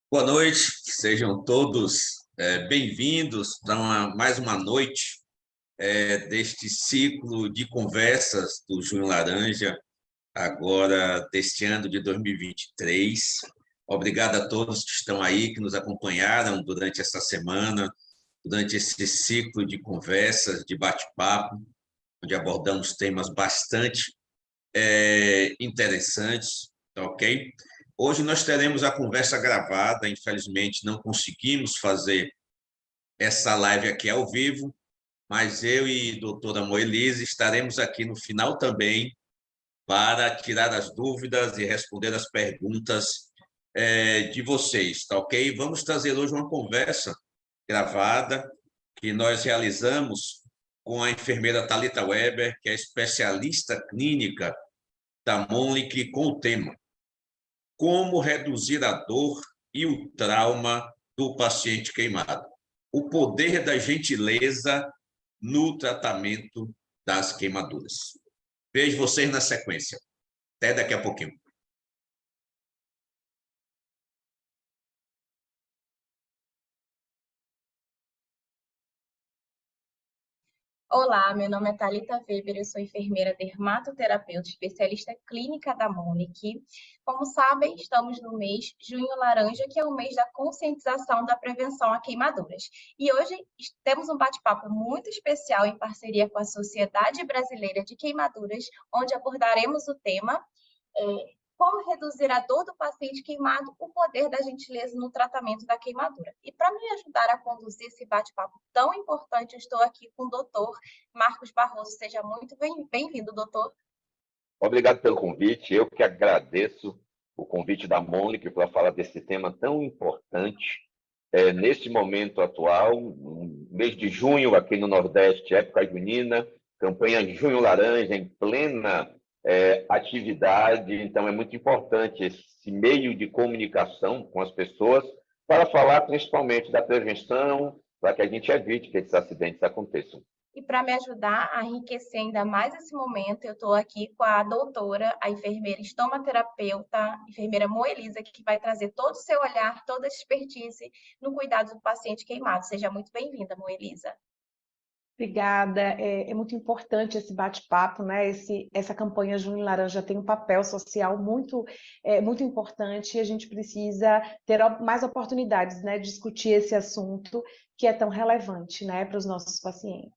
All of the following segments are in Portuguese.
Boa noite, sejam todos bem-vindos para mais uma noite deste ciclo de conversas do Junho Laranja, agora deste ano de 2023. Obrigado a todos que estão aí, que nos acompanharam durante essa semana, durante esse ciclo de conversas, de bate-papo, onde abordamos temas bastante interessantes, tá ok? Hoje nós teremos a conversa gravada, infelizmente não conseguimos fazer essa live aqui ao vivo, mas eu e a doutora Moelise estaremos aqui no final também para tirar as dúvidas e responder as perguntas de vocês, tá ok? Vamos trazer hoje uma conversa gravada que nós realizamos com a enfermeira Thalita Weber, que é especialista clínica da Monique, com o tema Como reduzir a dor e o trauma do paciente queimado. O poder da gentileza no tratamento das queimaduras. Vejo vocês na sequência. Até daqui a pouquinho. Olá, meu nome é Thalita Weber, eu sou enfermeira dermatoterapeuta, especialista clínica da Monique. Como sabem, estamos no mês Junho Laranja, que é o mês da conscientização da prevenção a queimaduras. E hoje temos um bate-papo muito especial em parceria com a Sociedade Brasileira de Queimaduras, onde abordaremos o tema como reduzir a dor do paciente queimado, o poder da gentileza no tratamento da queimadura. E para me ajudar a conduzir esse bate-papo tão importante, eu estou aqui com o doutor Marcos Barroso. Seja muito bem-vindo, doutor. Obrigado pelo convite. Eu que agradeço o convite da Mônica para falar desse tema tão importante. Nesse momento atual, no mês de junho, aqui no Nordeste, época junina, campanha Junho Laranja em plena atividade. Então, é muito importante esse meio de comunicação com as pessoas para falar principalmente da prevenção, para que a gente evite que esses acidentes aconteçam. E para me ajudar a enriquecer ainda mais esse momento, eu estou aqui com a doutora, a enfermeira estomaterapeuta, enfermeira Moelisa, que vai trazer todo o seu olhar, toda a expertise no cuidado do paciente queimado. Seja muito bem-vinda, Moelisa. Obrigada. É muito importante esse bate-papo, né? Essa campanha Junho Laranja tem um papel social muito importante e a gente precisa ter mais oportunidades, né, de discutir esse assunto que é tão relevante, né, para os nossos pacientes.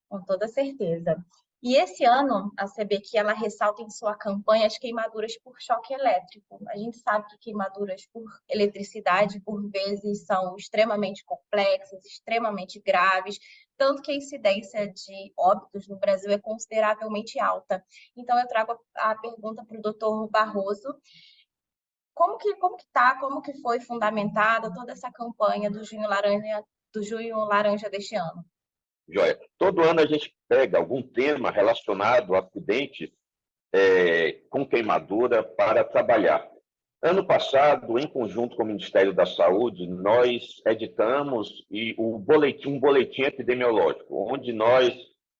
Com toda certeza. E esse ano, a CBQ, ela ressalta em sua campanha as queimaduras por choque elétrico. A gente sabe que queimaduras por eletricidade, por vezes, são extremamente complexas, extremamente graves, tanto que a incidência de óbitos no Brasil é consideravelmente alta. Então, eu trago a pergunta para o doutor Barroso. Como que foi fundamentada toda essa campanha do Junho Laranja deste ano? Joia. Todo ano a gente pega algum tema relacionado a acidentes com queimadura para trabalhar. Ano passado, em conjunto com o Ministério da Saúde, nós editamos um boletim epidemiológico, onde nós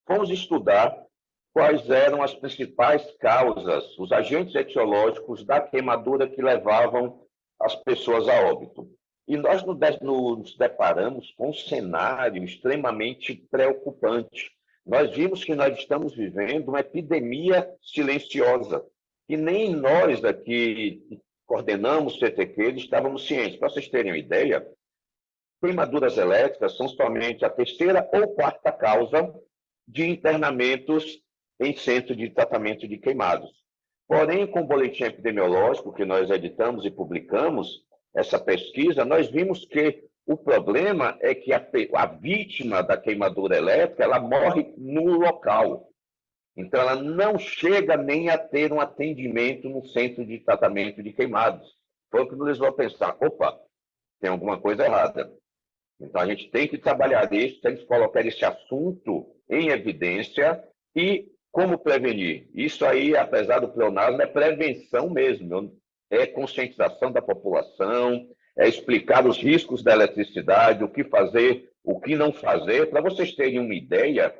fomos estudar quais eram as principais causas, os agentes etiológicos da queimadura que levavam as pessoas a óbito. E nós nos deparamos com um cenário extremamente preocupante. Nós vimos que nós estamos vivendo uma epidemia silenciosa, e nem nós daqui coordenamos o CTQ estávamos cientes. Para vocês terem uma ideia, queimaduras elétricas são somente a terceira ou quarta causa de internamentos em centro de tratamento de queimados. Porém, com o boletim epidemiológico que nós editamos e publicamos, essa pesquisa, nós vimos que o problema é que a vítima da queimadura elétrica, ela morre no local. Então, ela não chega nem a ter um atendimento no centro de tratamento de queimados. Foi o que nos levou a pensar, opa, tem alguma coisa errada. Então, a gente tem que trabalhar isso, tem que colocar esse assunto em evidência e como prevenir. Isso aí, apesar do pleonasmo, é prevenção mesmo. É conscientização da população, é explicar os riscos da eletricidade, o que fazer, o que não fazer. Para vocês terem uma ideia,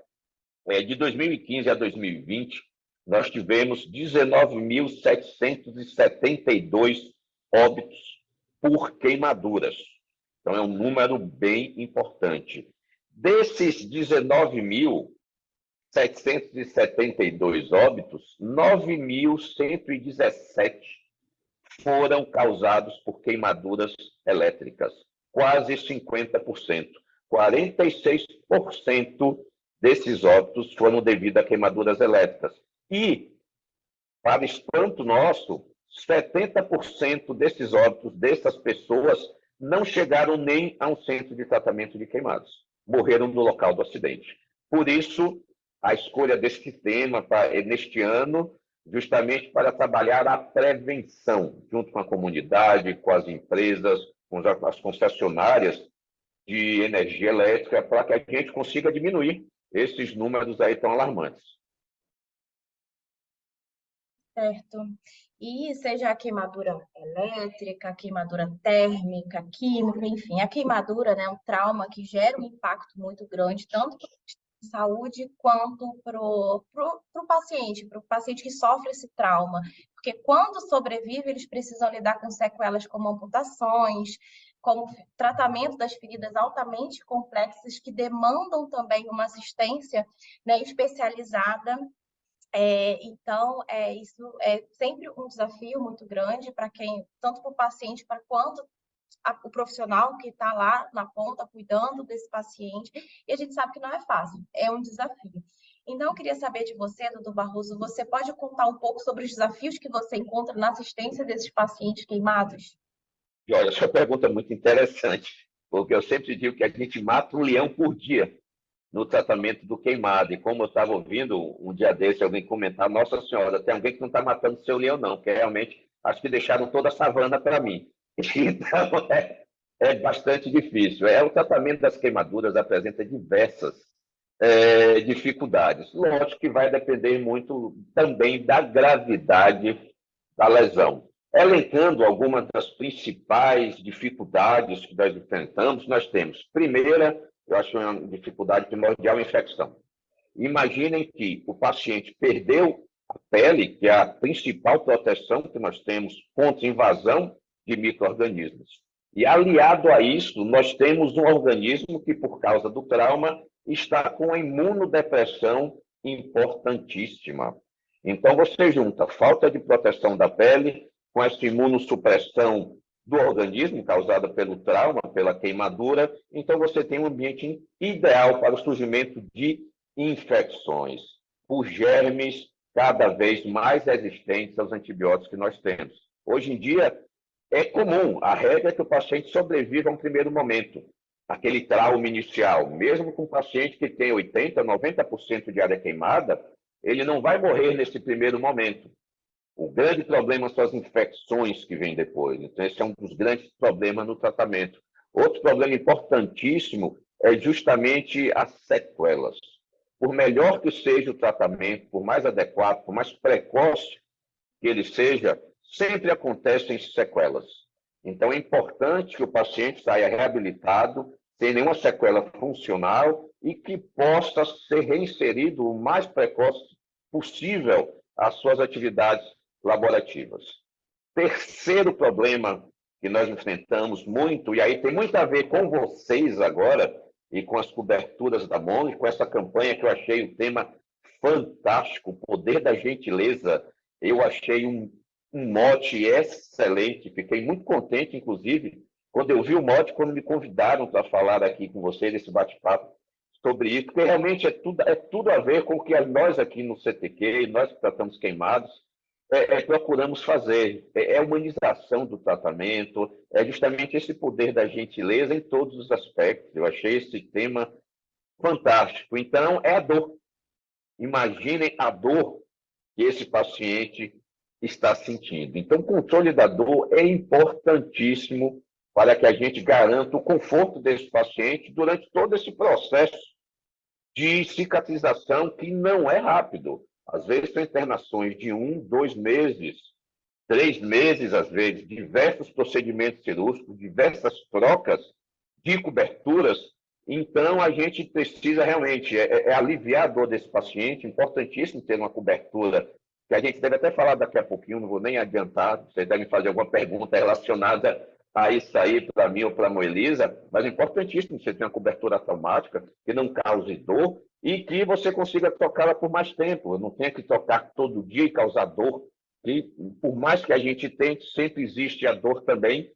de 2015 a 2020, nós tivemos 19.772 óbitos por queimaduras. Então, é um número bem importante. Desses 19.772 óbitos, 9.117 foram causados por queimaduras elétricas, quase 50%. 46% desses óbitos foram devidos a queimaduras elétricas. E, para espanto nosso, 70% desses óbitos, dessas pessoas, não chegaram nem a um centro de tratamento de queimados. Morreram no local do acidente. Por isso, a escolha deste tema neste ano, justamente para trabalhar a prevenção, junto com a comunidade, com as empresas, com as concessionárias de energia elétrica, para que a gente consiga diminuir esses números aí tão alarmantes. Certo. E seja a queimadura elétrica, a queimadura térmica, química, enfim, a queimadura, né, é um trauma que gera um impacto muito grande, tanto para a saúde quanto para o paciente que sofre esse trauma. Porque quando sobrevive, eles precisam lidar com sequelas como amputações, como tratamento das feridas altamente complexas, que demandam também uma assistência, né, especializada. Então, isso é sempre um desafio muito grande para quem, tanto para o paciente, quanto o profissional que está lá na ponta cuidando desse paciente. E a gente sabe que não é fácil, é um desafio. Então, eu queria saber de você, doutor Barroso, você pode contar um pouco sobre os desafios que você encontra na assistência desses pacientes queimados? E olha, essa pergunta é muito interessante, porque eu sempre digo que a gente mata um leão por dia no tratamento do queimado. E como eu estava ouvindo um dia desse alguém comentar, Nossa Senhora, tem alguém que não está matando seu leão, não, porque realmente acho que deixaram toda a savana para mim. Então, é bastante difícil. O tratamento das queimaduras apresenta diversas dificuldades. Lógico que vai depender muito também da gravidade da lesão. Elencando algumas das principais dificuldades que nós enfrentamos, nós temos, primeira, eu acho uma dificuldade primordial, a infecção. Imaginem que o paciente perdeu a pele, que é a principal proteção que nós temos contra invasão de micro-organismos. E aliado a isso, nós temos um organismo que, por causa do trauma, está com a imunodepressão importantíssima. Então, você junta falta de proteção da pele com essa imunossupressão do organismo causada pelo trauma, pela queimadura, então você tem um ambiente ideal para o surgimento de infecções por germes cada vez mais resistentes aos antibióticos que nós temos. Hoje em dia, é comum, a regra é que o paciente sobreviva a um primeiro momento, aquele trauma inicial, mesmo com um paciente que tem 80%, 90% de área queimada, ele não vai morrer nesse primeiro momento. O grande problema são as infecções que vêm depois. Então, esse é um dos grandes problemas no tratamento. Outro problema importantíssimo é justamente as sequelas. Por melhor que seja o tratamento, por mais adequado, por mais precoce que ele seja, sempre acontecem sequelas. Então, é importante que o paciente saia reabilitado, sem nenhuma sequela funcional e que possa ser reinserido o mais precoce possível às suas atividades laborativas. Terceiro problema que nós enfrentamos muito, e aí tem muito a ver com vocês agora, e com as coberturas da MONG, com essa campanha que eu achei o tema fantástico, o poder da gentileza, eu achei um mote excelente, fiquei muito contente, inclusive, quando eu vi o mote, quando me convidaram para falar aqui com vocês, esse bate-papo sobre isso, porque realmente é tudo a ver com o que nós aqui no CTQ, nós que tratamos queimados, procuramos fazer. É a humanização do tratamento, é justamente esse poder da gentileza em todos os aspectos. Eu achei esse tema fantástico. Então, é a dor. Imaginem a dor que esse paciente está sentindo. Então, o controle da dor é importantíssimo para que a gente garanta o conforto desse paciente durante todo esse processo de cicatrização que não é rápido. Às vezes, são internações de 1, 2 meses, 3 meses, às vezes, diversos procedimentos cirúrgicos, diversas trocas de coberturas. Então, a gente precisa realmente aliviar a dor desse paciente, importantíssimo ter uma cobertura que a gente deve até falar daqui a pouquinho, não vou nem adiantar, vocês devem fazer alguma pergunta relacionada a isso aí para mim ou para a Moelisa, mas é importantíssimo você ter uma cobertura automática que não cause dor e que você consiga tocá-la por mais tempo. Não tenha que tocar todo dia e causar dor. E por mais que a gente tente, sempre existe a dor também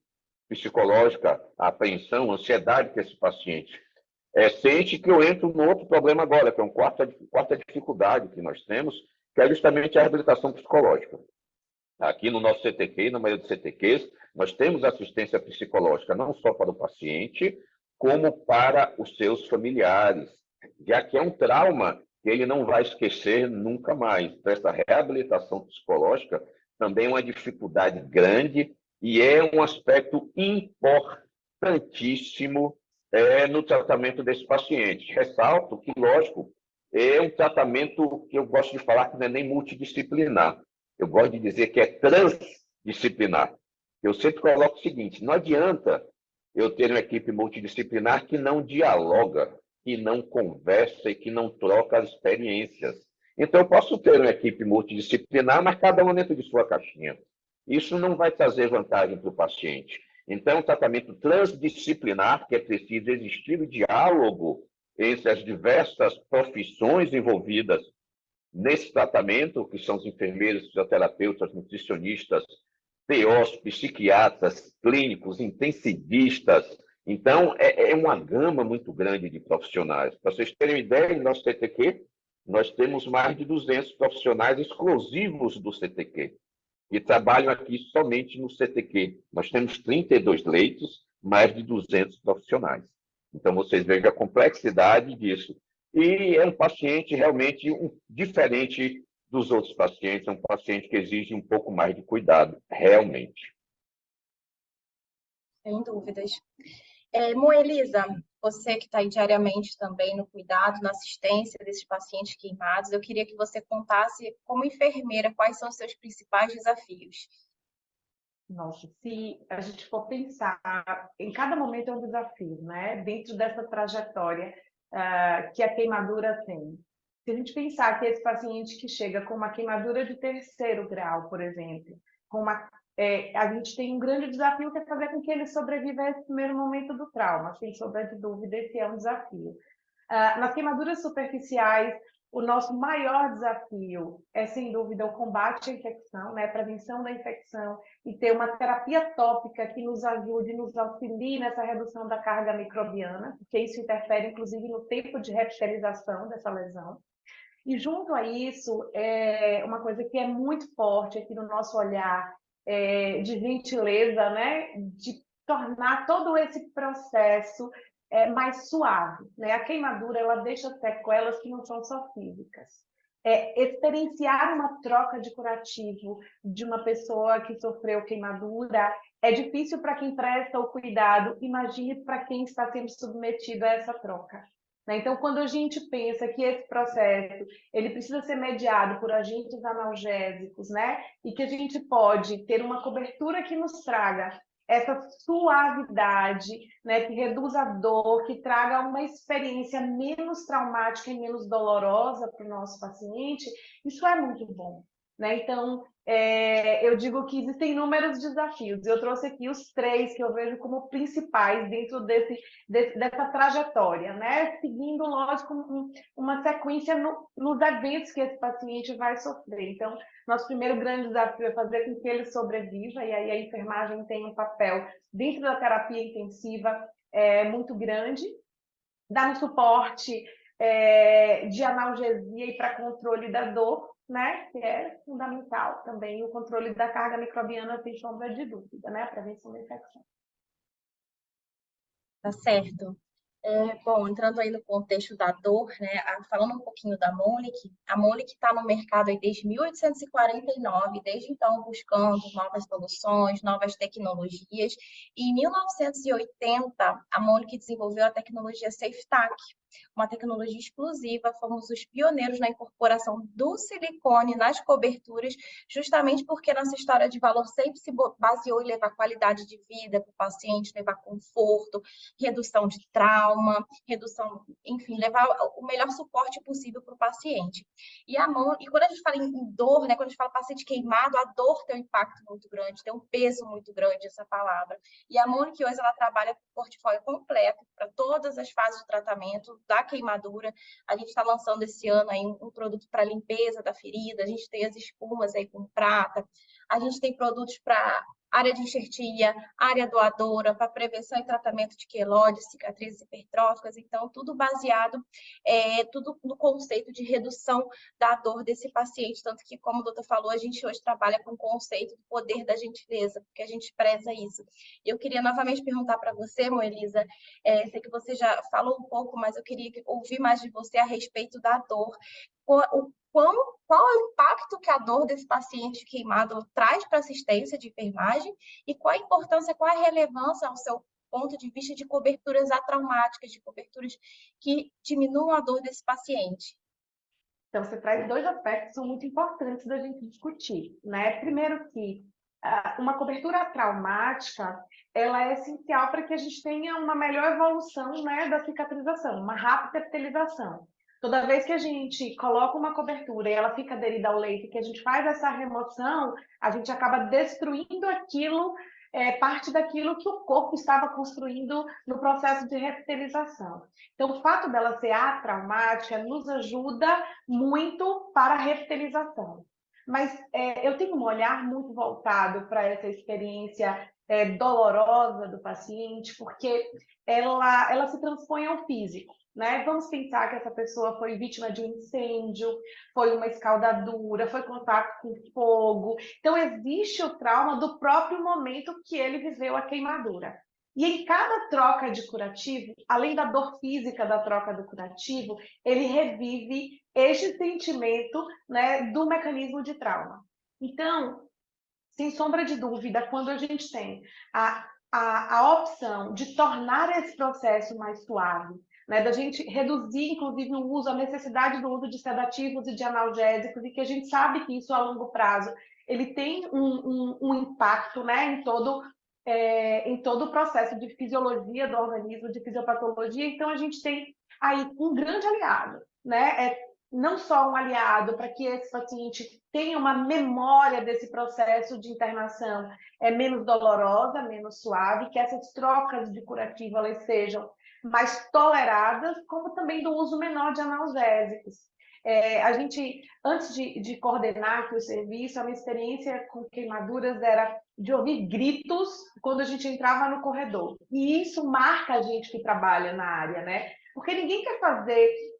psicológica, a apreensão, a ansiedade que esse paciente sente, que eu entro no outro problema agora, que é uma quarta dificuldade que nós temos, que é justamente a reabilitação psicológica. Aqui no nosso CTQ, na maioria dos CTQs, nós temos assistência psicológica não só para o paciente, como para os seus familiares, já que é um trauma que ele não vai esquecer nunca mais. Então, essa reabilitação psicológica também é uma dificuldade grande e é um aspecto importantíssimo no tratamento desse paciente. Ressalto que, lógico, é um tratamento que eu gosto de falar que não é nem multidisciplinar. Eu gosto de dizer que é transdisciplinar. Eu sempre coloco o seguinte, não adianta eu ter uma equipe multidisciplinar que não dialoga, que não conversa e que não troca as experiências. Então, eu posso ter uma equipe multidisciplinar, mas cada um dentro de sua caixinha. Isso não vai trazer vantagem para o paciente. Então, um tratamento transdisciplinar, que é preciso existir o diálogo entre as diversas profissões envolvidas nesse tratamento, que são os enfermeiros, fisioterapeutas, nutricionistas, TOs, psiquiatras, clínicos, intensivistas. Então, é uma gama muito grande de profissionais. Para vocês terem uma ideia, no nosso CTQ, nós temos mais de 200 profissionais exclusivos do CTQ, que trabalham aqui somente no CTQ. Nós temos 32 leitos, mais de 200 profissionais. Então, vocês vejam a complexidade disso. E é um paciente realmente diferente dos outros pacientes, é um paciente que exige um pouco mais de cuidado, realmente. Sem dúvidas. Moelisa, você que está aí diariamente também no cuidado, na assistência desses pacientes queimados, eu queria que você contasse, como enfermeira, quais são os seus principais desafios. Nossa, se a gente for pensar, em cada momento é um desafio, né? Dentro dessa trajetória que a queimadura tem. Se a gente pensar que esse paciente que chega com uma queimadura de 3º grau, por exemplo, a gente tem um grande desafio que é fazer com que ele sobreviva a esse primeiro momento do trauma. Sem sombra de dúvida, esse é um desafio. Nas queimaduras superficiais, o nosso maior desafio é, sem dúvida, o combate à infecção, né? A prevenção da infecção e ter uma terapia tópica que nos ajude, nos auxilie nessa redução da carga microbiana, porque isso interfere, inclusive, no tempo de revitalização dessa lesão. E, junto a isso, uma coisa que é muito forte aqui no nosso olhar de gentileza, né? De tornar todo esse processo mais suave, né? A queimadura, ela deixa sequelas que não são só físicas. Experienciar uma troca de curativo de uma pessoa que sofreu queimadura é difícil para quem presta o cuidado, imagine para quem está sendo submetido a essa troca. Então, quando a gente pensa que esse processo ele precisa ser mediado por agentes analgésicos, né? E que a gente pode ter uma cobertura que nos traga essa suavidade, né, que reduz a dor, que traga uma experiência menos traumática e menos dolorosa para o nosso paciente, isso é muito bom, né? Então, eu digo que existem inúmeros desafios. Eu trouxe aqui os 3 que eu vejo como principais dentro dessa trajetória, né? Seguindo, lógico, uma sequência nos eventos que esse paciente vai sofrer. Então, nosso primeiro grande desafio é fazer com que ele sobreviva, e aí a enfermagem tem um papel dentro da terapia intensiva muito grande, dar um suporte de analgesia e para controle da dor, né? Que é fundamental também o controle da carga microbiana, sem sombra de dúvida, né? A prevenção da infecção. Tá certo. Bom, entrando aí no contexto da dor, né, falando um pouquinho da Monic, a Monic está no mercado aí desde 1849, desde então buscando novas soluções, novas tecnologias, e em 1980 a Monic desenvolveu a tecnologia SafeTac, uma tecnologia exclusiva, fomos os pioneiros na incorporação do silicone nas coberturas, justamente porque nossa história de valor sempre se baseou em levar qualidade de vida para o paciente, levar conforto, redução de trauma, redução, enfim, levar o melhor suporte possível para o paciente. E quando a gente fala em dor, né, quando a gente fala paciente queimado, a dor tem um impacto muito grande, tem um peso muito grande essa palavra. E a Monique hoje ela trabalha com o portfólio completo para todas as fases de tratamento da queimadura. A gente está lançando esse ano aí um produto para limpeza da ferida, a gente tem as espumas aí com prata, a gente tem produtos para área de enxertia, área doadora, para prevenção e tratamento de queloide, cicatrizes hipertróficas, então tudo baseado, tudo no conceito de redução da dor desse paciente, tanto que, como o doutor falou, a gente hoje trabalha com o conceito do poder da gentileza, porque a gente preza isso. Eu queria novamente perguntar para você, Moelisa, sei que você já falou um pouco, mas eu queria ouvir mais de você a respeito da dor. Qual é o impacto que a dor desse paciente queimado traz para a assistência de enfermagem e qual a importância, qual a relevância ao seu ponto de vista de coberturas atraumáticas, de coberturas que diminuam a dor desse paciente? Então, você traz dois aspectos que são muito importantes da gente discutir, né? Primeiro que uma cobertura traumática, ela é essencial para que a gente tenha uma melhor evolução, né, da cicatrização, uma rápida epitelização. Toda vez que a gente coloca uma cobertura e ela fica aderida ao leito, que a gente faz essa remoção, a gente acaba destruindo aquilo, parte daquilo que o corpo estava construindo no processo de repitelização. Então, o fato dela ser atraumática nos ajuda muito para a repitelização. Mas eu tenho um olhar muito voltado para essa experiência dolorosa do paciente, porque ela se transpõe ao físico, né? Vamos pensar que essa pessoa foi vítima de um incêndio, foi uma escaldadura, foi contato com fogo. Então, existe o trauma do próprio momento que ele viveu a queimadura. E em cada troca de curativo, além da dor física da troca do curativo, ele revive este sentimento, né, do mecanismo de trauma. Então, sem sombra de dúvida, quando a gente tem a opção de tornar esse processo mais suave, né, da gente reduzir, inclusive, o uso, a necessidade do uso de sedativos e de analgésicos, e que a gente sabe que isso, a longo prazo, ele tem um impacto, né, em todo o processo de fisiologia do organismo, de fisiopatologia. Então, a gente tem aí um grande aliado, né? Não só um aliado para que esse paciente tenha uma memória desse processo de internação menos dolorosa, menos suave, que essas trocas de curativo elas sejam mais toleradas, como também do uso menor de analgésicos. A gente, antes de coordenar aqui o serviço, a minha experiência com queimaduras era de ouvir gritos quando a gente entrava no corredor. E isso marca a gente que trabalha na área, né? Porque ninguém quer fazer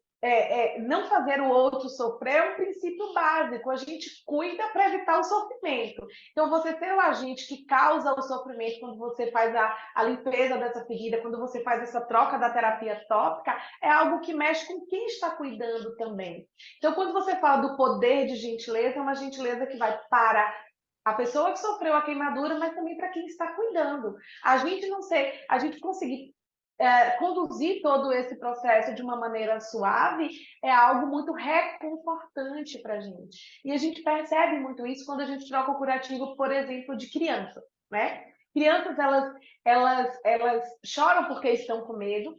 não fazer o outro sofrer é um princípio básico. A gente cuida para evitar o sofrimento. Então, você ser o agente que causa o sofrimento quando você faz a limpeza dessa ferida, quando você faz essa troca da terapia tópica, é algo que mexe com quem está cuidando também. Então, quando você fala do poder de gentileza, é uma gentileza que vai para a pessoa que sofreu a queimadura, mas também para quem está cuidando. A gente conseguir conduzir todo esse processo de uma maneira suave é algo muito reconfortante para a gente. E a gente percebe muito isso quando a gente troca o curativo, por exemplo, de criança, né? Crianças, elas choram porque estão com medo,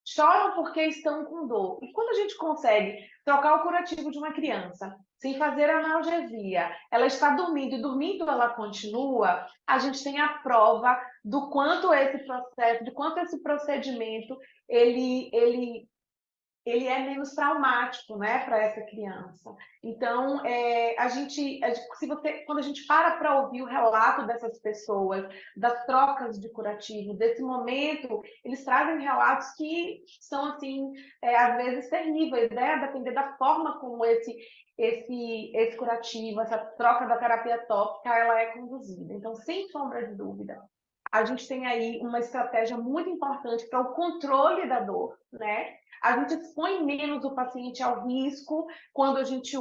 choram porque estão com dor. E quando a gente consegue trocar o curativo de uma criança, sem fazer analgesia, ela está dormindo e dormindo ela continua, a gente tem a prova do quanto esse processo, de quanto esse procedimento ele é menos traumático, né, para essa criança. Então, quando a gente para ouvir o relato dessas pessoas, das trocas de curativo, desse momento, eles trazem relatos que são, assim, às vezes terríveis, né, a depender da forma como esse curativo, essa troca da terapia tópica, ela é conduzida. Então, sem sombra de dúvida, a gente tem aí uma estratégia muito importante para o controle da dor, né? A gente expõe menos o paciente ao risco quando a gente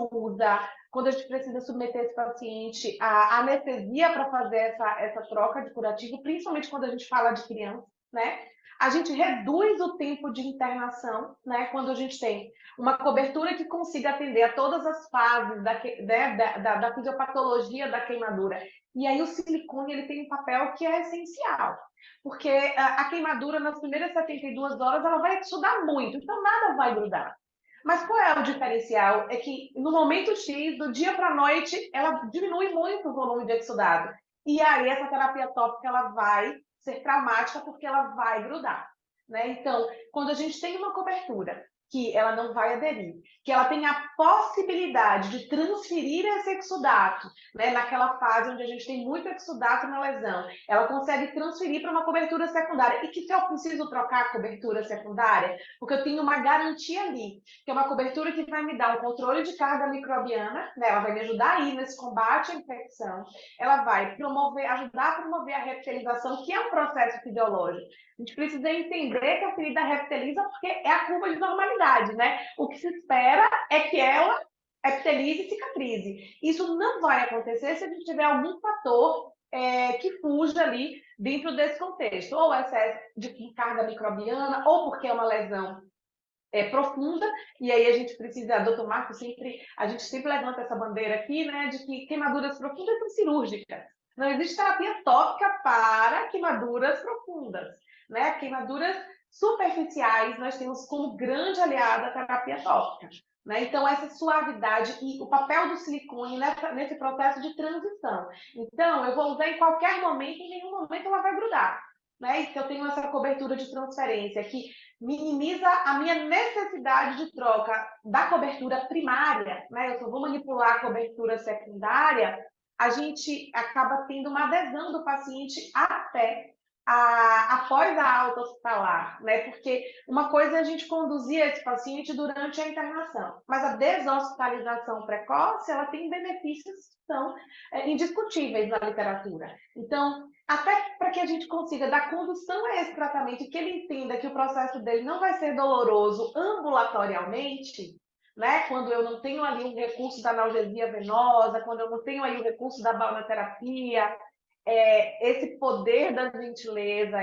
precisa submeter esse paciente à anestesia para fazer essa troca de curativo, principalmente quando a gente fala de criança, né? A gente reduz o tempo de internação, né? Quando a gente tem uma cobertura que consiga atender a todas as fases da fisiopatologia da queimadura. E aí o silicone ele tem um papel que é essencial, porque a queimadura nas primeiras 72 horas ela vai estudar muito, então nada vai grudar. Mas qual é o diferencial? É que no momento X, do dia para a noite, ela diminui muito o volume de exudado. E aí essa terapia tópica ela vai ser traumática porque ela vai grudar, né? Então, quando a gente tem uma cobertura que ela não vai aderir, que ela tem a possibilidade de transferir esse exudato, né, naquela fase onde a gente tem muito exudato na lesão, ela consegue transferir para uma cobertura secundária. E que se eu preciso trocar a cobertura secundária, porque eu tenho uma garantia ali, que é uma cobertura que vai me dar um controle de carga microbiana, né, ela vai me ajudar aí nesse combate à infecção, ela vai ajudar a promover a reptilização, que é um processo fisiológico. A gente precisa entender que a ferida reptiliza porque é a curva de normalidade, né? O que se espera é que ela reptilize e cicatrize. Isso não vai acontecer se a gente tiver algum fator que fuja ali dentro desse contexto. Ou excesso de carga microbiana, ou porque é uma lesão profunda, e aí a gente precisa, doutor Marco, a gente sempre levanta essa bandeira aqui, né, de que queimaduras profundas são cirúrgicas. Não existe terapia tópica para queimaduras profundas, né? Queimaduras superficiais nós temos como grande aliada a terapia tópica, né? Então essa suavidade e o papel do silicone nesse processo de transição. Então eu vou usar em qualquer momento, em nenhum momento ela vai grudar, né? Então eu tenho essa cobertura de transferência que minimiza a minha necessidade de troca da cobertura primária, né? Eu só vou manipular a cobertura secundária, a gente acaba tendo uma adesão do paciente até após a alta hospitalar, né? Porque uma coisa é a gente conduzir esse paciente durante a internação, mas a deshospitalização precoce, ela tem benefícios que são indiscutíveis na literatura. Então, até para que a gente consiga dar condução a esse tratamento e que ele entenda que o processo dele não vai ser doloroso ambulatorialmente, né? Quando eu não tenho ali um recurso da analgesia venosa, quando eu não tenho aí o recurso da balneoterapia, esse poder da gentileza,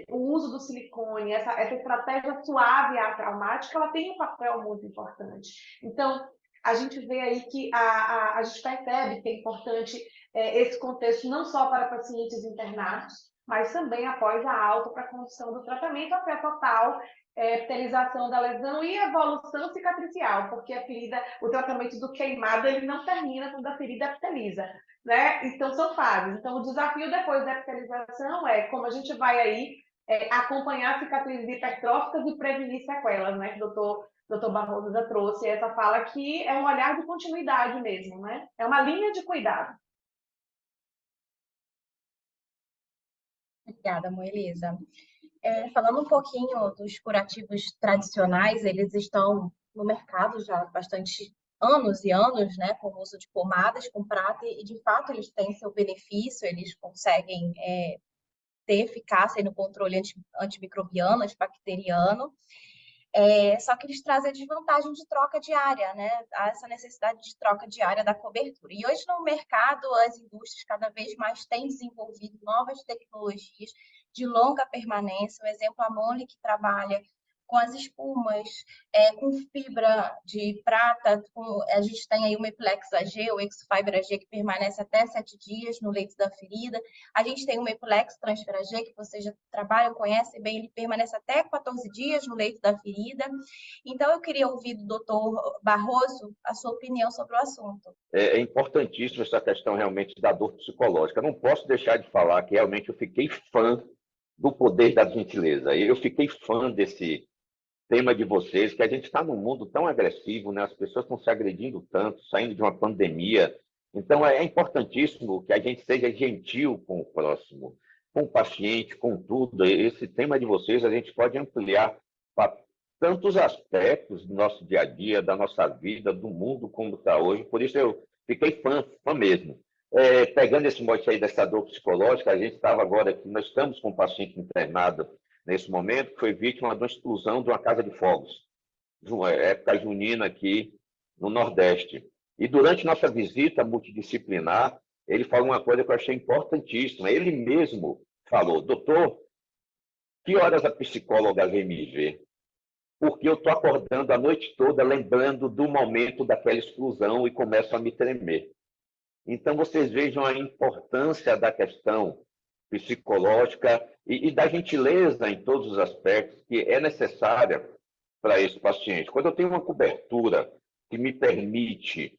o uso do silicone, essa estratégia suave e atraumática, ela tem um papel muito importante. Então, a gente vê aí que a gente percebe que é importante esse contexto não só para pacientes internados, mas também após a alta para a condução do tratamento até a total epitelização da lesão e evolução cicatricial, porque a ferida, o tratamento do queimado, ele não termina quando a ferida epiteliza, né? Então são fases. Então o desafio depois da epitelização é como a gente vai aí acompanhar cicatrizes hipertróficas e prevenir sequelas, né? Que o doutor Barroso já trouxe essa fala que é um olhar de continuidade mesmo, né? É uma linha de cuidado. Obrigada, Moelisa. Falando um pouquinho dos curativos tradicionais, eles estão no mercado já há bastante anos e anos, né, com o uso de pomadas com prata, e de fato eles têm seu benefício, eles conseguem ter eficácia no controle antimicrobiano, antibacteriano, só que eles trazem a desvantagem de troca diária, né? Há essa necessidade de troca diária da cobertura. E hoje no mercado, as indústrias cada vez mais têm desenvolvido novas tecnologias de longa permanência. Um exemplo, a Moli, que trabalha com as espumas, com fibra de prata, a gente tem aí o Mepilex AG, o Exofibra AG, que permanece até 7 dias no leito da ferida. A gente tem o Mepilex Transfer AG, que vocês já trabalham, conhecem bem, ele permanece até 14 dias no leito da ferida. Então, eu queria ouvir do doutor Barroso a sua opinião sobre o assunto. É importantíssimo essa questão realmente da dor psicológica. Eu não posso deixar de falar que realmente eu fiquei fã do poder da gentileza. Eu fiquei fã desse tema de vocês, que a gente está num mundo tão agressivo, né? As pessoas estão se agredindo tanto, saindo de uma pandemia. Então, é importantíssimo que a gente seja gentil com o próximo, com o paciente, com tudo. Esse tema de vocês a gente pode ampliar para tantos aspectos do nosso dia a dia, da nossa vida, do mundo como está hoje. Por isso, eu fiquei fã mesmo. Pegando esse mote aí dessa dor psicológica, a gente estava agora aqui, nós estamos com um paciente internado nesse momento, que foi vítima de uma explosão de uma casa de fogos, de uma época junina aqui no Nordeste. E durante nossa visita multidisciplinar, ele falou uma coisa que eu achei importantíssima. Ele mesmo falou: doutor, Que horas a psicóloga vem me ver? Porque eu estou acordando a noite toda lembrando do momento daquela exclusão e começo a me tremer. Então, vocês vejam a importância da questão psicológica e da gentileza em todos os aspectos que é necessária para esse paciente. Quando eu tenho uma cobertura que me permite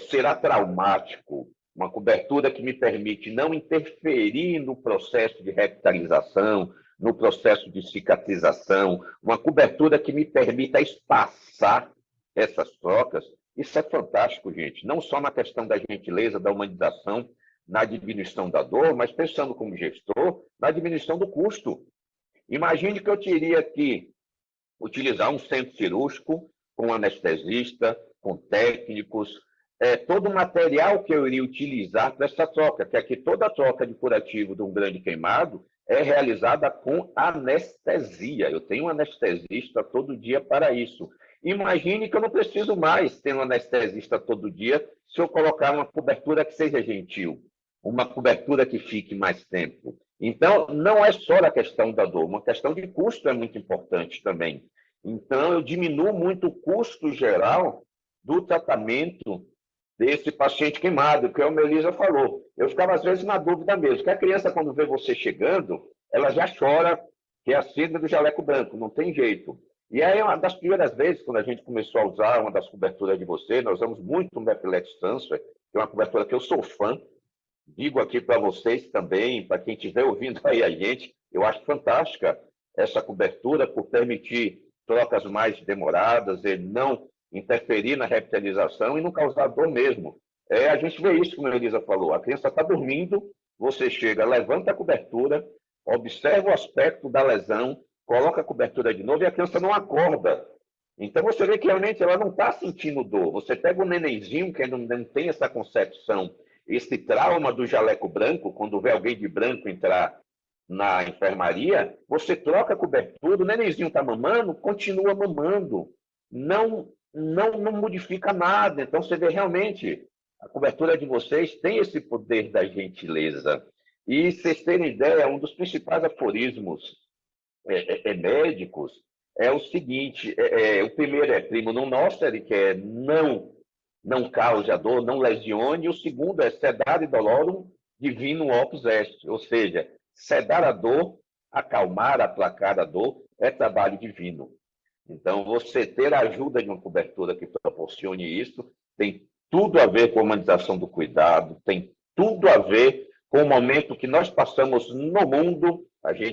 ser atraumático, uma cobertura que me permite não interferir no processo de revitalização, no processo de cicatrização, uma cobertura que me permita espaçar essas trocas, isso é fantástico, gente. Não só na questão da gentileza, da humanização, na diminuição da dor, mas pensando como gestor, na diminuição do custo. Imagine que eu teria que utilizar um centro cirúrgico com anestesista, com técnicos, todo o material que eu iria utilizar para essa troca, que aqui toda a troca de curativo de um grande queimado é realizada com anestesia. Eu tenho um anestesista todo dia para isso. Imagine que eu não preciso mais ter um anestesista todo dia se eu colocar uma cobertura que seja gentil, uma cobertura que fique mais tempo. Então, não é só a questão da dor, uma questão de custo é muito importante também. Então, eu diminuo muito o custo geral do tratamento desse paciente queimado, que é o Melisa falou. Eu ficava, às vezes, na dúvida mesmo, que a criança, quando vê você chegando, ela já chora, que é a síndrome do jaleco branco, não tem jeito. E aí, uma das primeiras vezes, quando a gente começou a usar uma das coberturas de você, nós usamos muito o Mepilex Transfer, que é uma cobertura que eu sou fã, digo aqui para vocês também, para quem estiver ouvindo aí a gente, eu acho fantástica essa cobertura por permitir trocas mais demoradas e não interferir na revitalização e não causar dor mesmo. A gente vê isso, como a Elisa falou, a criança está dormindo, você chega, levanta a cobertura, observa o aspecto da lesão, coloca a cobertura de novo e a criança não acorda. Então você vê que realmente ela não está sentindo dor. Você pega um nenenzinho que não tem essa concepção, esse trauma do jaleco branco, quando vê alguém de branco entrar na enfermaria, você troca a cobertura, o nenenzinho está mamando, continua mamando, não modifica nada. Então você vê realmente, a cobertura de vocês tem esse poder da gentileza. E vocês terem ideia, um dos principais aforismos médicos é o seguinte, o primeiro é primo non nocere, que é não cause a dor, não lesione, e o segundo é sedare dolorum divinum opus est, ou seja, sedar a dor, acalmar, aplacar a dor, é trabalho divino. Então, você ter a ajuda de uma cobertura que proporcione isso, tem tudo a ver com a humanização do cuidado, tem tudo a ver com o momento que nós passamos no mundo.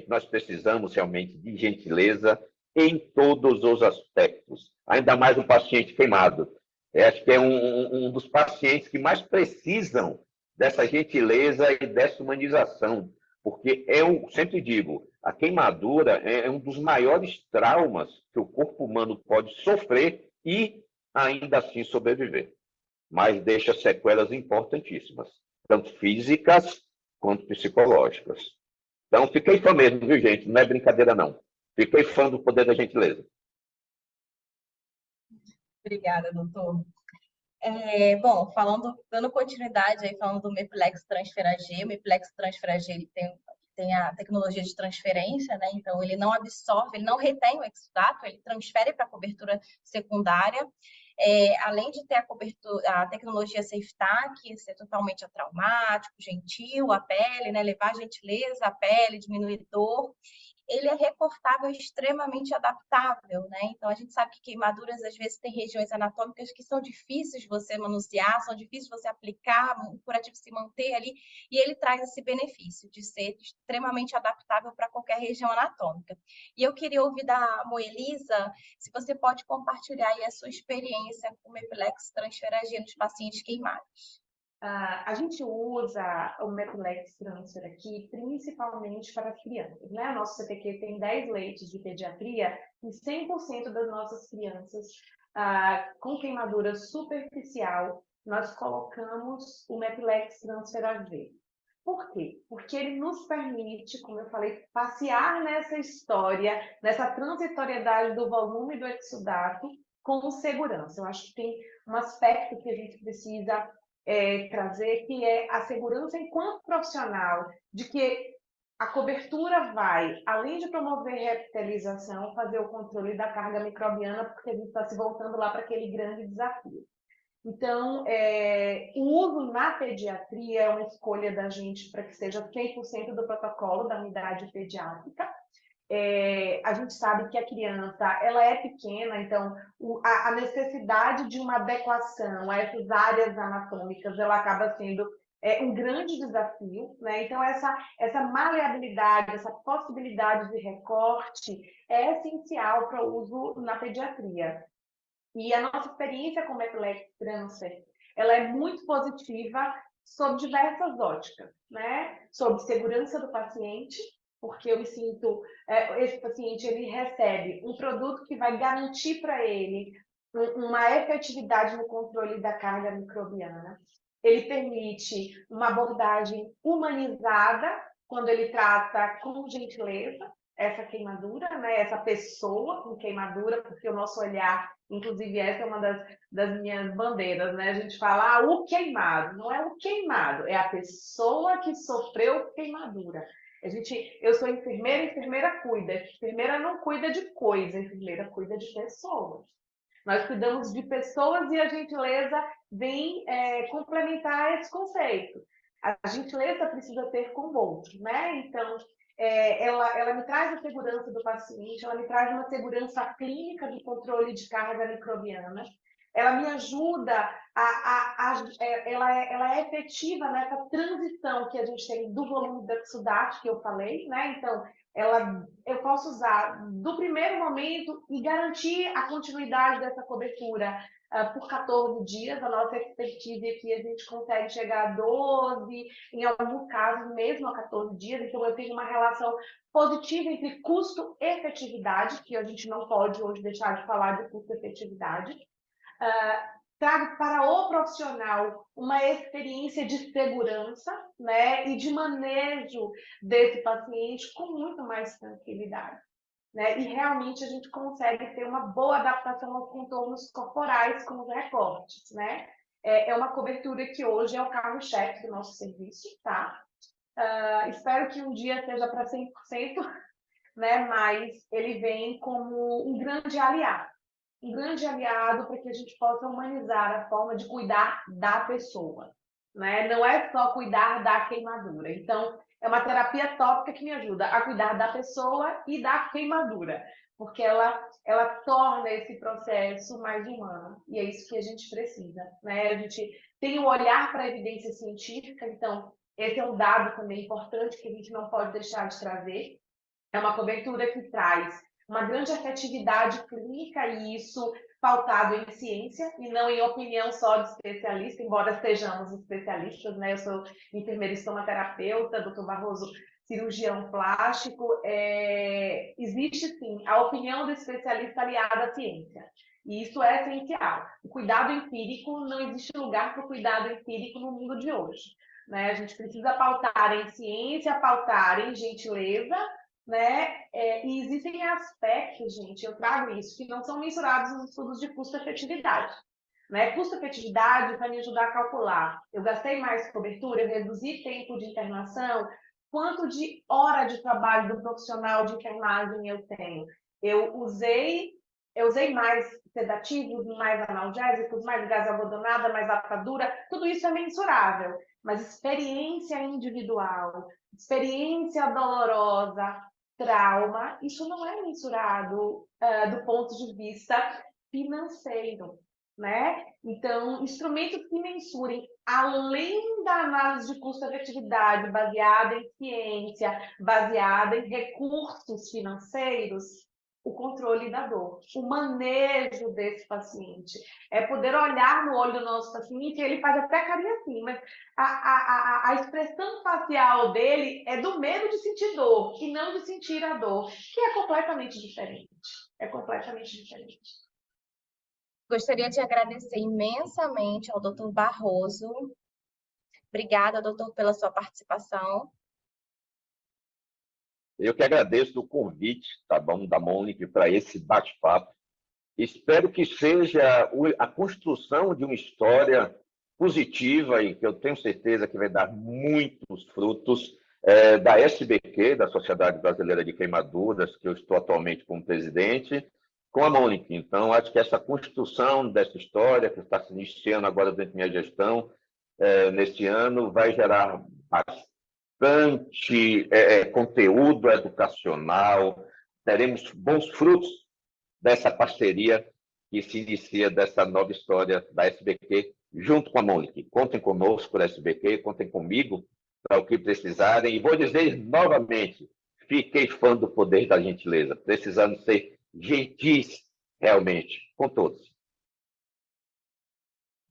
Nós precisamos realmente de gentileza em todos os aspectos, ainda mais o paciente queimado. Acho que é um dos pacientes que mais precisam dessa gentileza e dessa humanização, porque eu sempre digo, a queimadura é um dos maiores traumas que o corpo humano pode sofrer e ainda assim sobreviver. Mas deixa sequelas importantíssimas, tanto físicas quanto psicológicas. Então, fiquei fã mesmo, viu, gente? Não é brincadeira, não. Fiquei fã do poder da gentileza. Obrigada, doutor. Bom, dando continuidade aí, falando do Mepilex Transfer AG, o Mepilex Transfer AG ele tem a tecnologia de transferência, né? Então ele não absorve, ele não retém o exudato, ele transfere para a cobertura secundária. Além de ter a tecnologia SafeTac, ser totalmente atraumático, gentil, a pele, né? Levar gentileza à pele, diminuir dor. Ele é recortável, extremamente adaptável, né? Então, a gente sabe que queimaduras, às vezes, tem regiões anatômicas que são difíceis de você manusear, são difíceis de você aplicar, o curativo se manter ali, e ele traz esse benefício de ser extremamente adaptável para qualquer região anatômica. E eu queria ouvir da Moelisa, se você pode compartilhar aí a sua experiência com o Mepilex Transfer AG nos pacientes queimados. A gente usa o Mepilex Transfer aqui principalmente para as crianças, né? A nossa CTQ tem 10 leitos de pediatria e 100% das nossas crianças com queimadura superficial, nós colocamos o Mepilex Transfer AG. Por quê? Porque ele nos permite, como eu falei, passear nessa história, nessa transitoriedade do volume do exudato com segurança. Eu acho que tem um aspecto que a gente precisa trazer, que é a segurança enquanto profissional, de que a cobertura vai, além de promover reptilização, fazer o controle da carga microbiana, porque a gente está se voltando lá para aquele grande desafio. Então, o uso na pediatria é uma escolha da gente para que seja 100% do protocolo da unidade pediátrica. A gente sabe que a criança ela é pequena, então a necessidade de uma adequação a essas áreas anatômicas ela acaba sendo um grande desafio, né? Então essa maleabilidade, essa possibilidade de recorte é essencial para o uso na pediatria. E a nossa experiência com Epilepsy Transfer, ela é muito positiva sob diversas óticas, né? Sob segurança do paciente, porque eu me sinto, esse paciente ele recebe um produto que vai garantir para ele uma efetividade no controle da carga microbiana. Ele permite uma abordagem humanizada quando ele trata com gentileza essa queimadura, né? Essa pessoa com queimadura, porque o nosso olhar, inclusive essa é uma das minhas bandeiras, né? A gente fala o queimado, não é o queimado, é a pessoa que sofreu queimadura. Eu sou enfermeira, enfermeira cuida. Enfermeira não cuida de coisa, enfermeira cuida de pessoas. Nós cuidamos de pessoas e a gentileza vem complementar esse conceito. A gentileza precisa ter com o outro, né? Então, ela me traz a segurança do paciente, ela me traz uma segurança clínica do controle de carga microbiana, ela me ajuda ela é efetiva nessa transição que a gente tem do volume da exudato que eu falei, né? Então, eu posso usar do primeiro momento e garantir a continuidade dessa cobertura por 14 dias. A nossa expertise aqui, a gente consegue chegar a 12, em alguns casos mesmo a 14 dias. Então, eu tenho uma relação positiva entre custo e efetividade, que a gente não pode hoje deixar de falar de custo e efetividade. Trago para o profissional uma experiência de segurança, né, e de manejo desse paciente com muito mais tranquilidade, né? E realmente a gente consegue ter uma boa adaptação aos contornos corporais com os recortes, né? É uma cobertura que hoje é o carro-chefe do nosso serviço, tá? Espero que um dia seja para 100%, né? Mas ele vem como um grande aliado para que a gente possa humanizar a forma de cuidar da pessoa, né? Não é só cuidar da queimadura. Então, é uma terapia tópica que me ajuda a cuidar da pessoa e da queimadura, porque ela torna esse processo mais humano, e é isso que a gente precisa, né? A gente tem um olhar para a evidência científica, então esse é um dado também importante que a gente não pode deixar de trazer. É uma cobertura que traz uma grande efetividade clínica e isso pautado em ciência e não em opinião só de especialista, embora sejamos especialistas, né? Eu sou enfermeira estomaterapeuta, Dr. Barroso, cirurgião plástico. Existe, sim, a opinião do especialista aliada à ciência. E isso é essencial. O cuidado empírico, não existe lugar para o cuidado empírico no mundo de hoje, né? A gente precisa pautar em ciência, pautar em gentileza, né? E existem aspectos, gente, eu trago isso, que não são mensurados nos estudos de custo-efetividade. Né? Custo-efetividade vai me ajudar a calcular. Eu gastei mais cobertura, eu reduzi tempo de internação, quanto de hora de trabalho do profissional de enfermagem eu tenho. Eu usei mais sedativos, mais analgésicos, mais gás algodonada, mais atadura, tudo isso é mensurável. Mas experiência individual, experiência dolorosa, trauma, isso não é mensurado do ponto de vista financeiro, né? Então, instrumentos que mensurem, além da análise de custo-efetividade baseada em ciência, baseada em recursos financeiros, o controle da dor, o manejo desse paciente. É poder olhar no olho do nosso paciente, ele faz até carinha assim, mas a expressão facial dele é do medo de sentir dor, e não de sentir a dor, que é completamente diferente. É completamente diferente. Gostaria de agradecer imensamente ao Dr. Barroso. Obrigada, doutor, pela sua participação. Eu que agradeço o convite, tá bom, da Mônica para esse bate-papo. Espero que seja a construção de uma história positiva e que eu tenho certeza que vai dar muitos frutos da SBQ, da Sociedade Brasileira de Queimaduras, que eu estou atualmente como presidente, com a Mônica. Então, acho que essa construção dessa história, que está se iniciando agora dentro da minha gestão, neste ano, vai gerar bastante conteúdo educacional, teremos bons frutos dessa parceria que se inicia dessa nova história da SBQ, junto com a Mônica. Contem conosco, da SBQ, contem comigo para o que precisarem. E vou dizer novamente, fiquei fã do poder da gentileza, precisando ser gentis realmente com todos.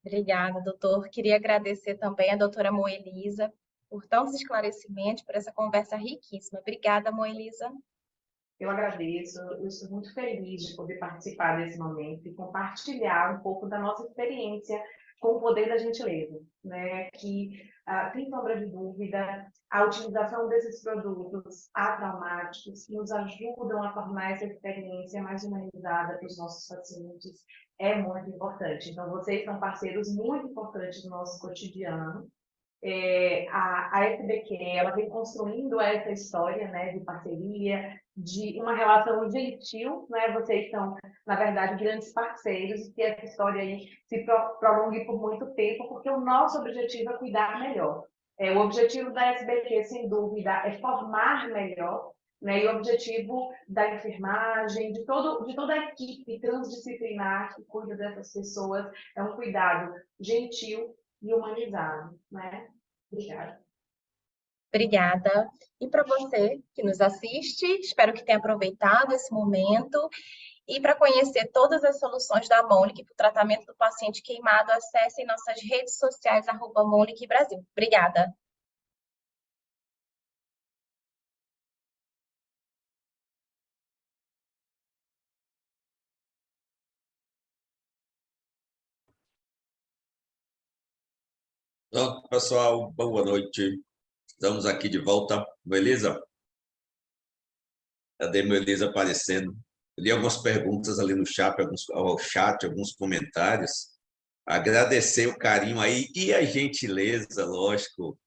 Obrigada, doutor. Queria agradecer também a doutora Moelisa por tantos esclarecimentos, por essa conversa riquíssima. Obrigada, Moelisa. Eu agradeço, eu estou muito feliz de poder participar desse momento e compartilhar um pouco da nossa experiência com o poder da gentileza, né? Que, sem sombra de dúvida, a utilização desses produtos atraumáticos que nos ajudam a tornar essa experiência mais humanizada para os nossos pacientes é muito importante. Então, vocês são parceiros muito importantes do nosso cotidiano. A SBQ, ela vem construindo essa história, né, de parceria, de uma relação gentil, né? Vocês são, na verdade, grandes parceiros, e que essa história aí se prolongue por muito tempo, porque o nosso objetivo é cuidar melhor. O objetivo da SBQ, sem dúvida, é formar melhor, né? E o objetivo da enfermagem, de toda a equipe transdisciplinar que cuida dessas pessoas, é um cuidado gentil e humanizado, né? Obrigada. Obrigada. E para você que nos assiste, espero que tenha aproveitado esse momento. E para conhecer todas as soluções da Monic para o tratamento do paciente queimado, acesse nossas redes sociais, @Monic Brasil. Obrigada. Pronto, pessoal, boa noite. Estamos aqui de volta. Beleza? Cadê a Elisa aparecendo? Eu li algumas perguntas ali no chat, alguns comentários. Agradecer o carinho aí e a gentileza, lógico,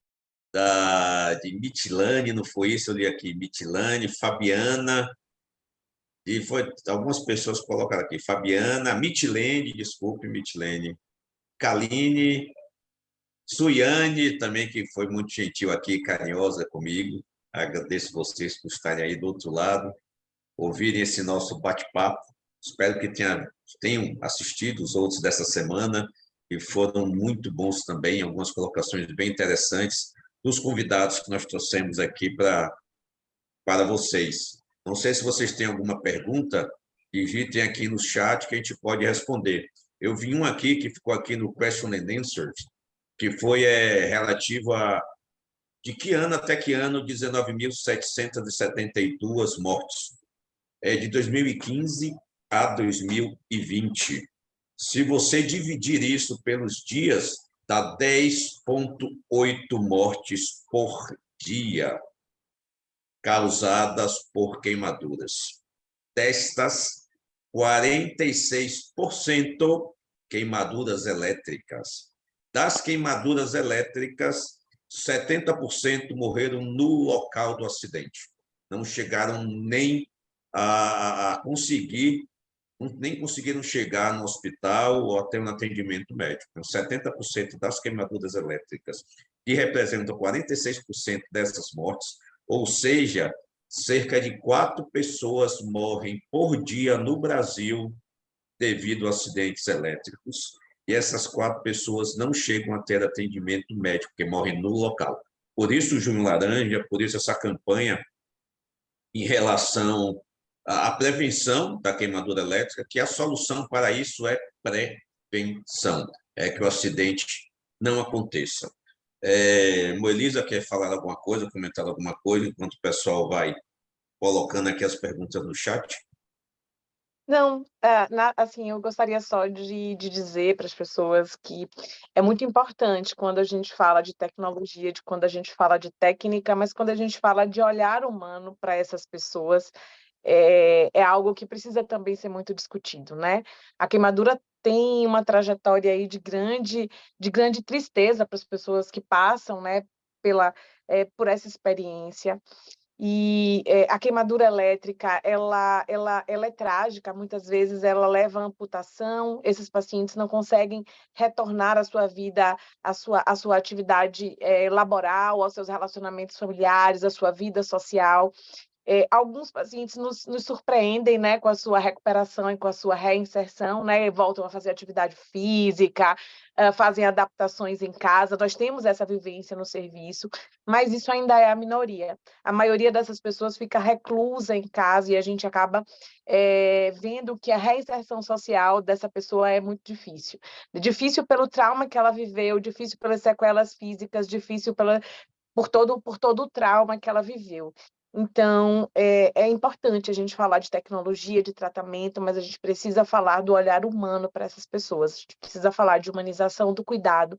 de Mitilane, não foi isso? Eu li aqui, Mitilane, Fabiana, e foi algumas pessoas colocaram aqui, Fabiana, Mitilene, desculpe, Mitilene, Kaline, Suiane também, que foi muito gentil aqui, carinhosa comigo. Agradeço vocês por estarem aí do outro lado, ouvirem esse nosso bate-papo. Espero que tenham assistido os outros dessa semana, que foram muito bons também, algumas colocações bem interessantes dos convidados que nós trouxemos aqui para vocês. Não sei se vocês têm alguma pergunta, digitem aqui no chat que a gente pode responder. Eu vi um aqui que ficou aqui no Question and Answers, que foi relativo a de que ano até que ano 19.772 mortes. De 2015 a 2020. Se você dividir isso pelos dias, dá 10,8 mortes por dia causadas por queimaduras. Destas, 46% queimaduras elétricas. Das queimaduras elétricas, 70% morreram no local do acidente. Não chegaram nem a conseguir, nem conseguiram chegar no hospital ou até um atendimento médico. Então, 70% das queimaduras elétricas, que representam 46% dessas mortes, ou seja, cerca de 4 pessoas morrem por dia no Brasil devido a acidentes elétricos. E essas 4 pessoas não chegam a ter atendimento médico, porque morrem no local. Por isso o Junho Laranja, por isso essa campanha em relação à prevenção da queimadura elétrica, que a solução para isso é prevenção, é que o acidente não aconteça. Moelisa quer falar alguma coisa, comentar alguma coisa, enquanto o pessoal vai colocando aqui as perguntas no chat? Não, assim, eu gostaria só de dizer para as pessoas que é muito importante quando a gente fala de tecnologia, quando a gente fala de técnica, mas quando a gente fala de olhar humano para essas pessoas, é algo que precisa também ser muito discutido, né? A queimadura tem uma trajetória aí de grande tristeza para as pessoas que passam, né, por essa experiência. E a queimadura elétrica, ela é trágica, muitas vezes ela leva à amputação, esses pacientes não conseguem retornar à sua vida, à sua atividade laboral, aos seus relacionamentos familiares, à sua vida social. Alguns pacientes nos surpreendem, né, com a sua recuperação e com a sua reinserção, né, voltam a fazer atividade física, fazem adaptações em casa. Nós temos essa vivência no serviço, mas isso ainda é a minoria. A maioria dessas pessoas fica reclusa em casa e a gente acaba vendo que a reinserção social dessa pessoa é muito difícil. Difícil pelo trauma que ela viveu, difícil pelas sequelas físicas, difícil por todo o trauma que ela viveu. Então, é importante a gente falar de tecnologia, de tratamento, mas a gente precisa falar do olhar humano para essas pessoas. A gente precisa falar de humanização do cuidado,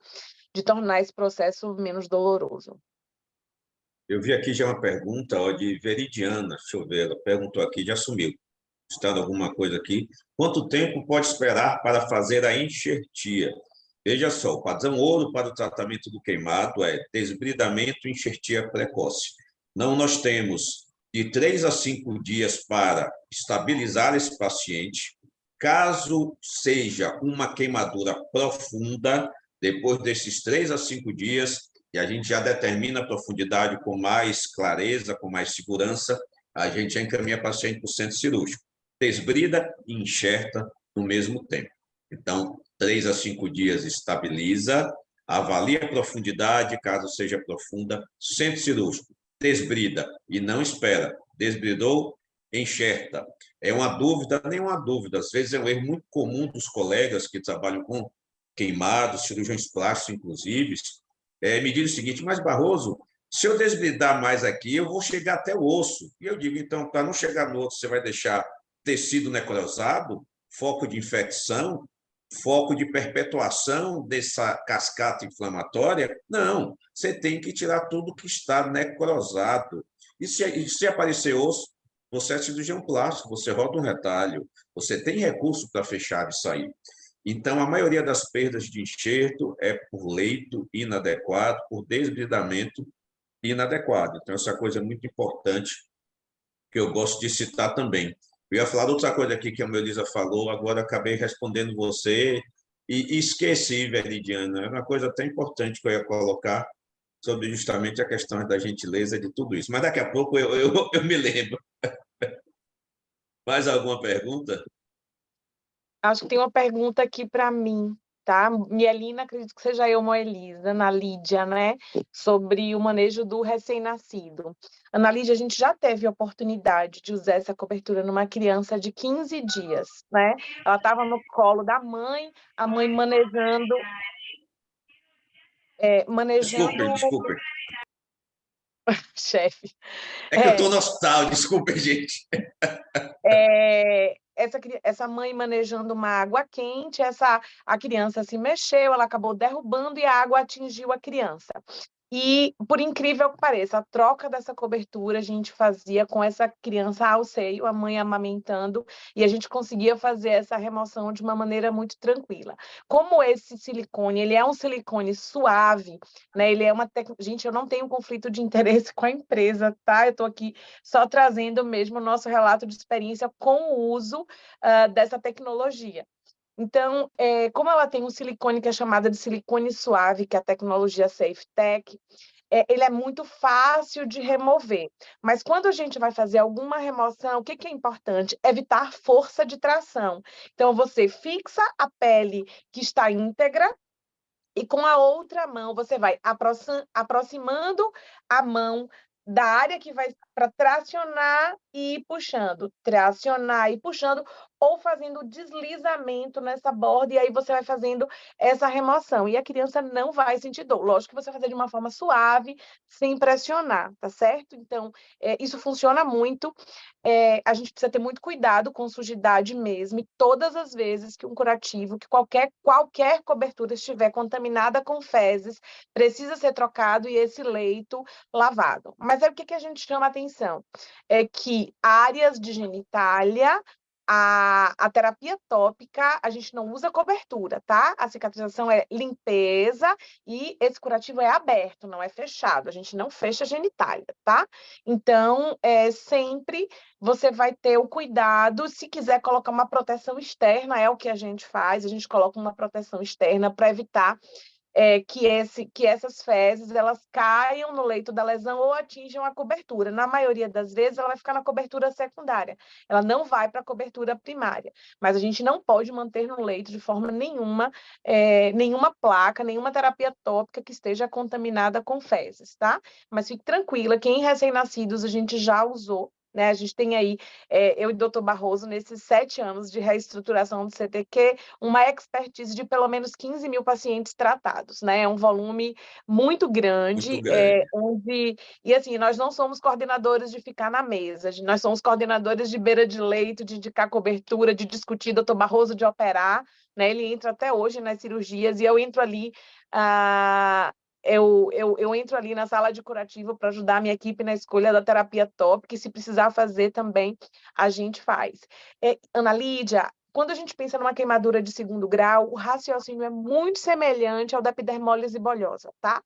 de tornar esse processo menos doloroso. Eu vi aqui já uma pergunta de Veridiana, deixa eu ver, ela perguntou aqui, já sumiu. Está alguma coisa aqui. Quanto tempo pode esperar para fazer a enxertia? Veja só, o padrão ouro para o tratamento do queimado é desbridamento e enxertia precoce. Não, nós temos de 3 a 5 dias para estabilizar esse paciente. Caso seja uma queimadura profunda, depois desses 3 a 5 dias, e a gente já determina a profundidade com mais clareza, com mais segurança, a gente já encaminha o paciente para o centro cirúrgico. Desbrida e enxerta no mesmo tempo. Então, 3 a 5 dias estabiliza, avalia a profundidade, caso seja profunda, centro cirúrgico. Desbrida e não espera. Desbridou, enxerta. É uma dúvida, nem uma dúvida, às vezes é um erro muito comum dos colegas que trabalham com queimados, cirurgiões plásticos, inclusive, me diz o seguinte, mas Barroso, se eu desbridar mais aqui, eu vou chegar até o osso. E eu digo, então, para não chegar no osso, você vai deixar tecido necrosado, foco de infecção, foco de perpetuação dessa cascata inflamatória? Não, você tem que tirar tudo que está necrosado. E se aparecer osso, você é cirurgião plástico, você roda um retalho, você tem recurso para fechar isso aí. Então, a maioria das perdas de enxerto é por leito inadequado, por desbridamento inadequado. Então, essa coisa é muito importante que eu gosto de citar também. Eu ia falar de outra coisa aqui que a Melisa falou, agora acabei respondendo você e esqueci, Veridiana. É uma coisa até importante que eu ia colocar sobre justamente a questão da gentileza de tudo isso. Mas daqui a pouco eu me lembro. Mais alguma pergunta? Acho que tem uma pergunta aqui para mim, tá? Mielina, acredito que seja eu, Moelisa, Ana Lídia, né? Sobre o manejo do recém-nascido. Ana Lídia, a gente já teve a oportunidade de usar essa cobertura numa criança de 15 dias, né? Ela estava no colo da mãe, a mãe manejando... Desculpe. Chefe. É que eu estou no hospital, desculpe, gente. Essa mãe manejando uma água quente, a criança se mexeu, ela acabou derrubando e a água atingiu a criança. E, por incrível que pareça, a troca dessa cobertura a gente fazia com essa criança ao seio, a mãe amamentando, e a gente conseguia fazer essa remoção de uma maneira muito tranquila. Como esse silicone, ele é um silicone suave, né? Ele é uma Gente, eu não tenho conflito de interesse com a empresa, tá? Eu estou aqui só trazendo mesmo o nosso relato de experiência com o uso dessa tecnologia. Então, como ela tem um silicone que é chamado de silicone suave, que é a tecnologia SafeTech, ele é muito fácil de remover. Mas quando a gente vai fazer alguma remoção, o que é importante? Evitar força de tração. Então, você fixa a pele que está íntegra e com a outra mão você vai aproximando a mão da área que vai para tracionar e ir puxando, tracionar e puxando, ou fazendo deslizamento nessa borda, e aí você vai fazendo essa remoção. E a criança não vai sentir dor. Lógico que você vai fazer de uma forma suave, sem pressionar, tá certo? Então, isso funciona muito. A gente precisa ter muito cuidado com sujidade mesmo, e todas as vezes que um curativo, que qualquer cobertura estiver contaminada com fezes, precisa ser trocado e esse leito lavado. Mas o que a gente chama atenção? É que áreas de genitália A terapia tópica, a gente não usa cobertura, tá? A cicatrização é limpeza e esse curativo é aberto, não é fechado. A gente não fecha a genitália, tá? Então, sempre você vai ter o cuidado, se quiser colocar uma proteção externa, é o que a gente faz, a gente coloca uma proteção externa para evitar que essas fezes elas caiam no leito da lesão ou atinjam a cobertura. Na maioria das vezes, ela vai ficar na cobertura secundária, ela não vai para a cobertura primária. Mas a gente não pode manter no leito de forma nenhuma, nenhuma placa, nenhuma terapia tópica que esteja contaminada com fezes, tá? Mas fique tranquila, que em recém-nascidos a gente já usou. Né? A gente tem aí, eu e o Dr. Barroso, nesses 7 anos de reestruturação do CTQ, uma expertise de pelo menos 15 mil pacientes tratados, né? É um volume muito grande, Muito grande. e assim, nós não somos coordenadores de ficar na mesa, nós somos coordenadores de beira de leito, de indicar cobertura, de discutir, Dr. Barroso de operar, né? Ele entra até hoje nas cirurgias, e eu entro ali... Eu entro ali na sala de curativo para ajudar a minha equipe na escolha da terapia tópica, e se precisar fazer também, a gente faz. Ana Lídia, quando a gente pensa numa queimadura de 2º grau, o raciocínio é muito semelhante ao da epidermólise bolhosa, tá?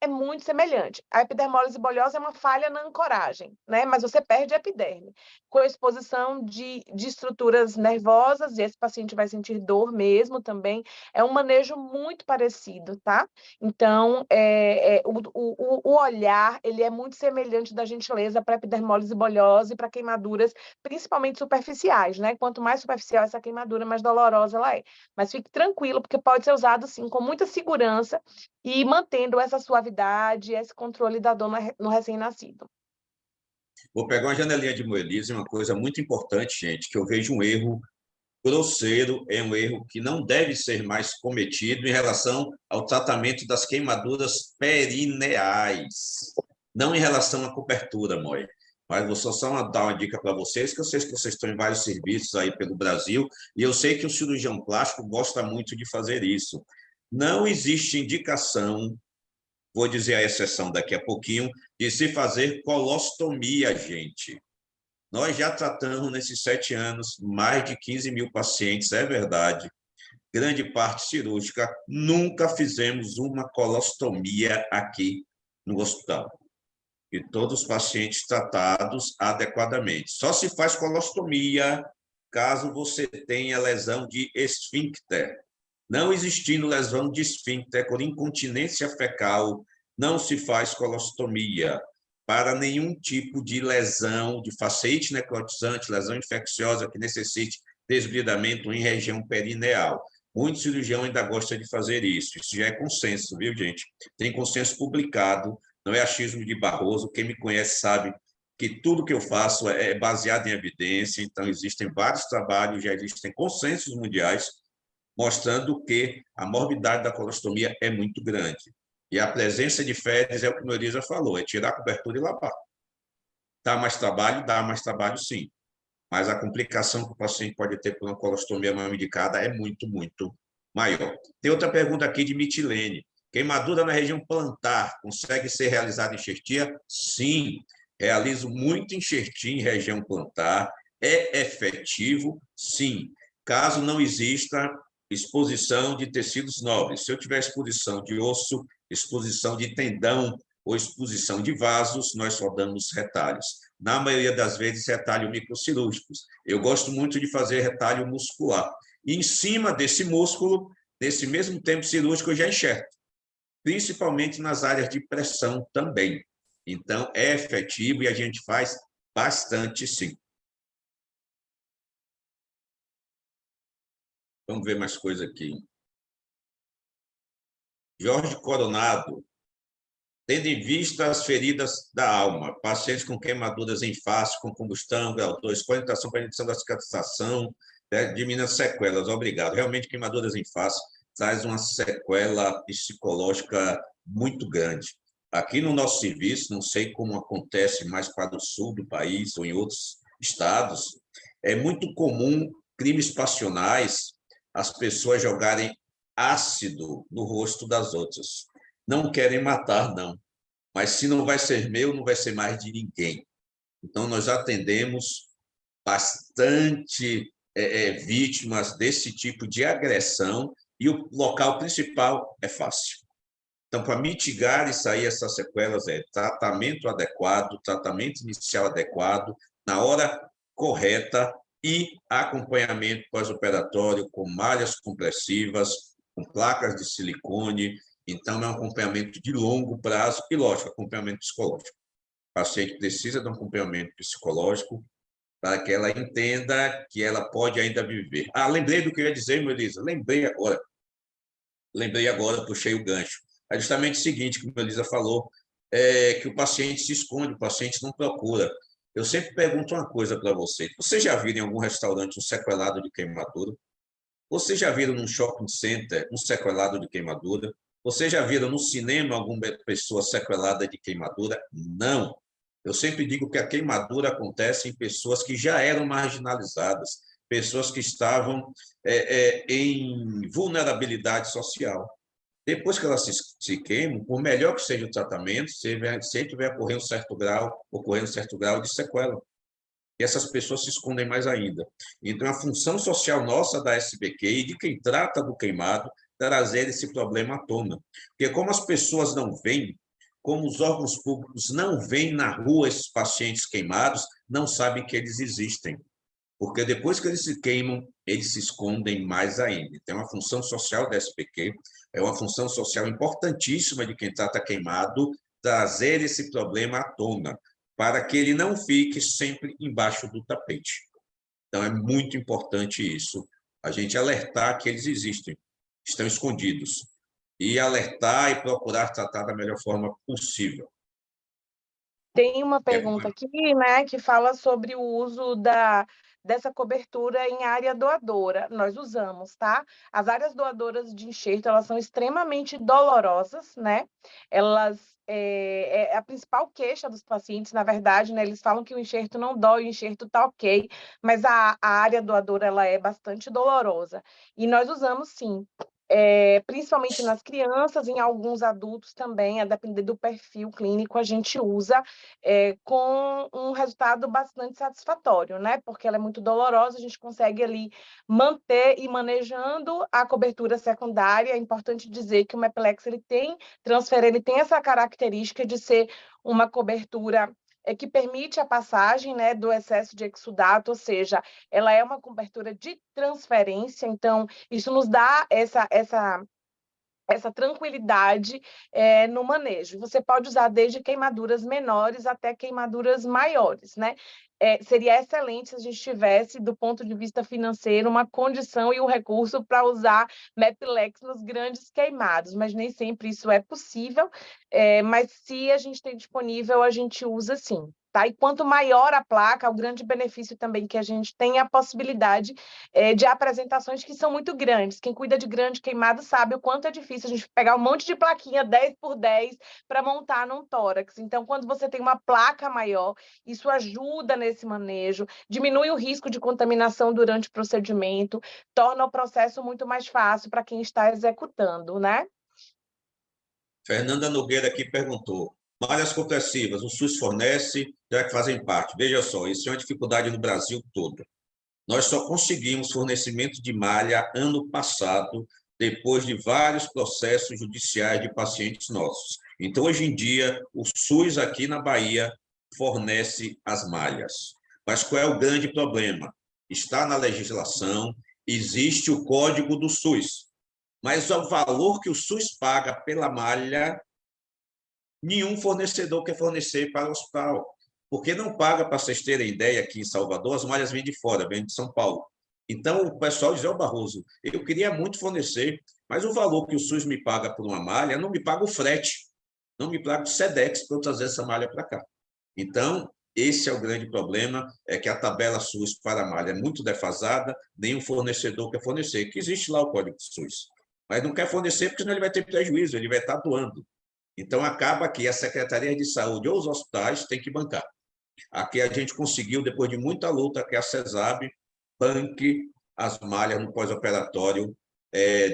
É muito semelhante. A epidermólise bolhosa é uma falha na ancoragem, né? Mas você perde a epiderme. Com a exposição de estruturas nervosas, e esse paciente vai sentir dor mesmo também, é um manejo muito parecido, tá? Então, o olhar, ele é muito semelhante da gentileza para epidermólise bolhosa e para queimaduras, principalmente superficiais, né? Quanto mais superficial essa queimadura, mais dolorosa ela é. Mas fique tranquilo, porque pode ser usado, sim, com muita segurança e mantendo essa suavidade, esse controle da dor no recém-nascido. Vou pegar uma janelinha de Moelise, uma coisa muito importante, gente, que eu vejo um erro grosseiro, é um erro que não deve ser mais cometido em relação ao tratamento das queimaduras perineais, não em relação à cobertura, Moia. Mas vou só dar uma dica para vocês, que eu sei que vocês estão em vários serviços aí pelo Brasil, e eu sei que o cirurgião plástico gosta muito de fazer isso. Não existe indicação, vou dizer a exceção daqui a pouquinho, de se fazer colostomia, gente. Nós já tratamos, nesses 7 anos, mais de 15 mil pacientes, é verdade, grande parte cirúrgica, nunca fizemos uma colostomia aqui no hospital. E todos os pacientes tratados adequadamente. Só se faz colostomia caso você tenha lesão de esfíncter. Não existindo lesão de esfíncter por incontinência fecal, não se faz colostomia. Para nenhum tipo de lesão, de fasciite necrotizante, lesão infecciosa que necessite desbridamento em região perineal. Muito cirurgião ainda gosta de fazer isso. Isso já é consenso, viu, gente? Tem consenso publicado, não é achismo de Barroso. Quem me conhece sabe que tudo que eu faço é baseado em evidência. Então, existem vários trabalhos, já existem consensos mundiais mostrando que a morbidade da colostomia é muito grande. E a presença de fezes é o que a Marisa falou, é tirar a cobertura e lavar. Dá mais trabalho sim. Mas a complicação que o paciente pode ter por uma colostomia mal indicada é muito, muito maior. Tem outra pergunta aqui de Mitilene. Queimadura na região plantar consegue ser realizada em enxertia? Sim, realizo muito enxertia em região plantar. É efetivo? Sim. Caso não exista exposição de tecidos nobres, se eu tiver exposição de osso, exposição de tendão ou exposição de vasos, nós só damos retalhos. Na maioria das vezes, retalhos microcirúrgicos. Eu gosto muito de fazer retalho muscular. E em cima desse músculo, nesse mesmo tempo cirúrgico, eu já enxerto, principalmente nas áreas de pressão também. Então, é efetivo e a gente faz bastante, sim. Vamos ver mais coisa aqui. Jorge Coronado. Tendo em vista as feridas da alma, pacientes com queimaduras em face, com combustão, grau 2, orientação para a edição da cicatrização, diminui as sequelas. Obrigado. Realmente, queimaduras em face traz uma sequela psicológica muito grande. Aqui no nosso serviço, não sei como acontece mais para o sul do país ou em outros estados, é muito comum crimes passionais, as pessoas jogarem ácido no rosto das outras. Não querem matar, não. Mas se não vai ser meu, não vai ser mais de ninguém. Então, nós atendemos bastante vítimas desse tipo de agressão, e o local principal é fácil. Então, para mitigar e sair essas sequelas, tratamento adequado, tratamento inicial adequado, na hora correta, e acompanhamento pós-operatório com malhas compressivas, com placas de silicone. Então, é um acompanhamento de longo prazo e, lógico, acompanhamento psicológico. O paciente precisa de um acompanhamento psicológico para que ela entenda que ela pode ainda viver. Lembrei do que eu ia dizer, Melissa, lembrei agora, puxei o gancho. É justamente o seguinte, como a Elisa falou, que o paciente se esconde, o paciente não procura. Eu sempre pergunto uma coisa para vocês. Vocês já viram em algum restaurante um sequelado de queimadura? Vocês já viram num shopping center um sequelado de queimadura? Vocês já viram no cinema alguma pessoa sequelada de queimadura? Não. Eu sempre digo que a queimadura acontece em pessoas que já eram marginalizadas, pessoas que estavam em vulnerabilidade social. Depois que elas se queimam, por melhor que seja o tratamento, sempre vai ocorrer um certo grau de sequela. E essas pessoas se escondem mais ainda. Então, a função social nossa da SBQ e de quem trata do queimado, trazer esse problema à tona. Porque como as pessoas não veem, como os órgãos públicos não veem na rua esses pacientes queimados, não sabem que eles existem. Porque depois que eles se queimam, eles se escondem mais ainda. Então, a função social da SBQ é uma função social importantíssima de quem trata queimado, trazer esse problema à tona, para que ele não fique sempre embaixo do tapete. Então, é muito importante isso, a gente alertar que eles existem, estão escondidos, e alertar e procurar tratar da melhor forma possível. Tem uma pergunta aqui, né, que fala sobre o uso dessa cobertura em área doadora. Nós usamos, tá? As áreas doadoras de enxerto, elas são extremamente dolorosas, né? Elas a principal queixa dos pacientes, na verdade, né? Eles falam que o enxerto não dói, o enxerto tá ok, mas a área doadora, ela é bastante dolorosa. E nós usamos, sim. Principalmente nas crianças, em alguns adultos também, a depender do perfil clínico, a gente usa com um resultado bastante satisfatório, né? Porque ela é muito dolorosa, a gente consegue ali manter e manejando a cobertura secundária. É importante dizer que o Mepilex ele tem essa característica de ser uma cobertura que permite a passagem, né, do excesso de exudato, ou seja, ela é uma cobertura de transferência, então isso nos dá essa tranquilidade no manejo. Você pode usar desde queimaduras menores até queimaduras maiores, né? Seria excelente se a gente tivesse, do ponto de vista financeiro, uma condição e um recurso para usar Mepilex nos grandes queimados, mas nem sempre isso é possível, mas se a gente tem disponível, a gente usa sim. Tá? E quanto maior a placa, o grande benefício também que a gente tem é a possibilidade de apresentações que são muito grandes. Quem cuida de grande queimado sabe o quanto é difícil a gente pegar um monte de plaquinha 10 por 10 para montar num tórax. Então, quando você tem uma placa maior, isso ajuda nesse manejo, diminui o risco de contaminação durante o procedimento, torna o processo muito mais fácil para quem está executando, né? Fernanda Nogueira aqui perguntou: malhas compressivas, o SUS fornece, já que fazem parte. Veja só, isso é uma dificuldade no Brasil todo. Nós só conseguimos fornecimento de malha ano passado, depois de vários processos judiciais de pacientes nossos. Então, hoje em dia, o SUS aqui na Bahia fornece as malhas. Mas qual é o grande problema? Está na legislação, existe o código do SUS, mas o valor que o SUS paga pela malha, nenhum fornecedor quer fornecer para o hospital, porque não paga, para vocês terem ideia, aqui em Salvador, as malhas vêm de fora, vêm de São Paulo. Então, o pessoal diz: Barroso, eu queria muito fornecer, mas o valor que o SUS me paga por uma malha não me paga o frete, não me paga o SEDEX para eu trazer essa malha para cá. Então, esse é o grande problema, é que a tabela SUS para a malha é muito defasada, nenhum fornecedor quer fornecer, que existe lá o código do SUS, mas não quer fornecer porque senão ele vai ter prejuízo, ele vai estar doando. Então, acaba que a Secretaria de Saúde ou os hospitais têm que bancar. Aqui a gente conseguiu, depois de muita luta, que a CESAB banque as malhas no pós-operatório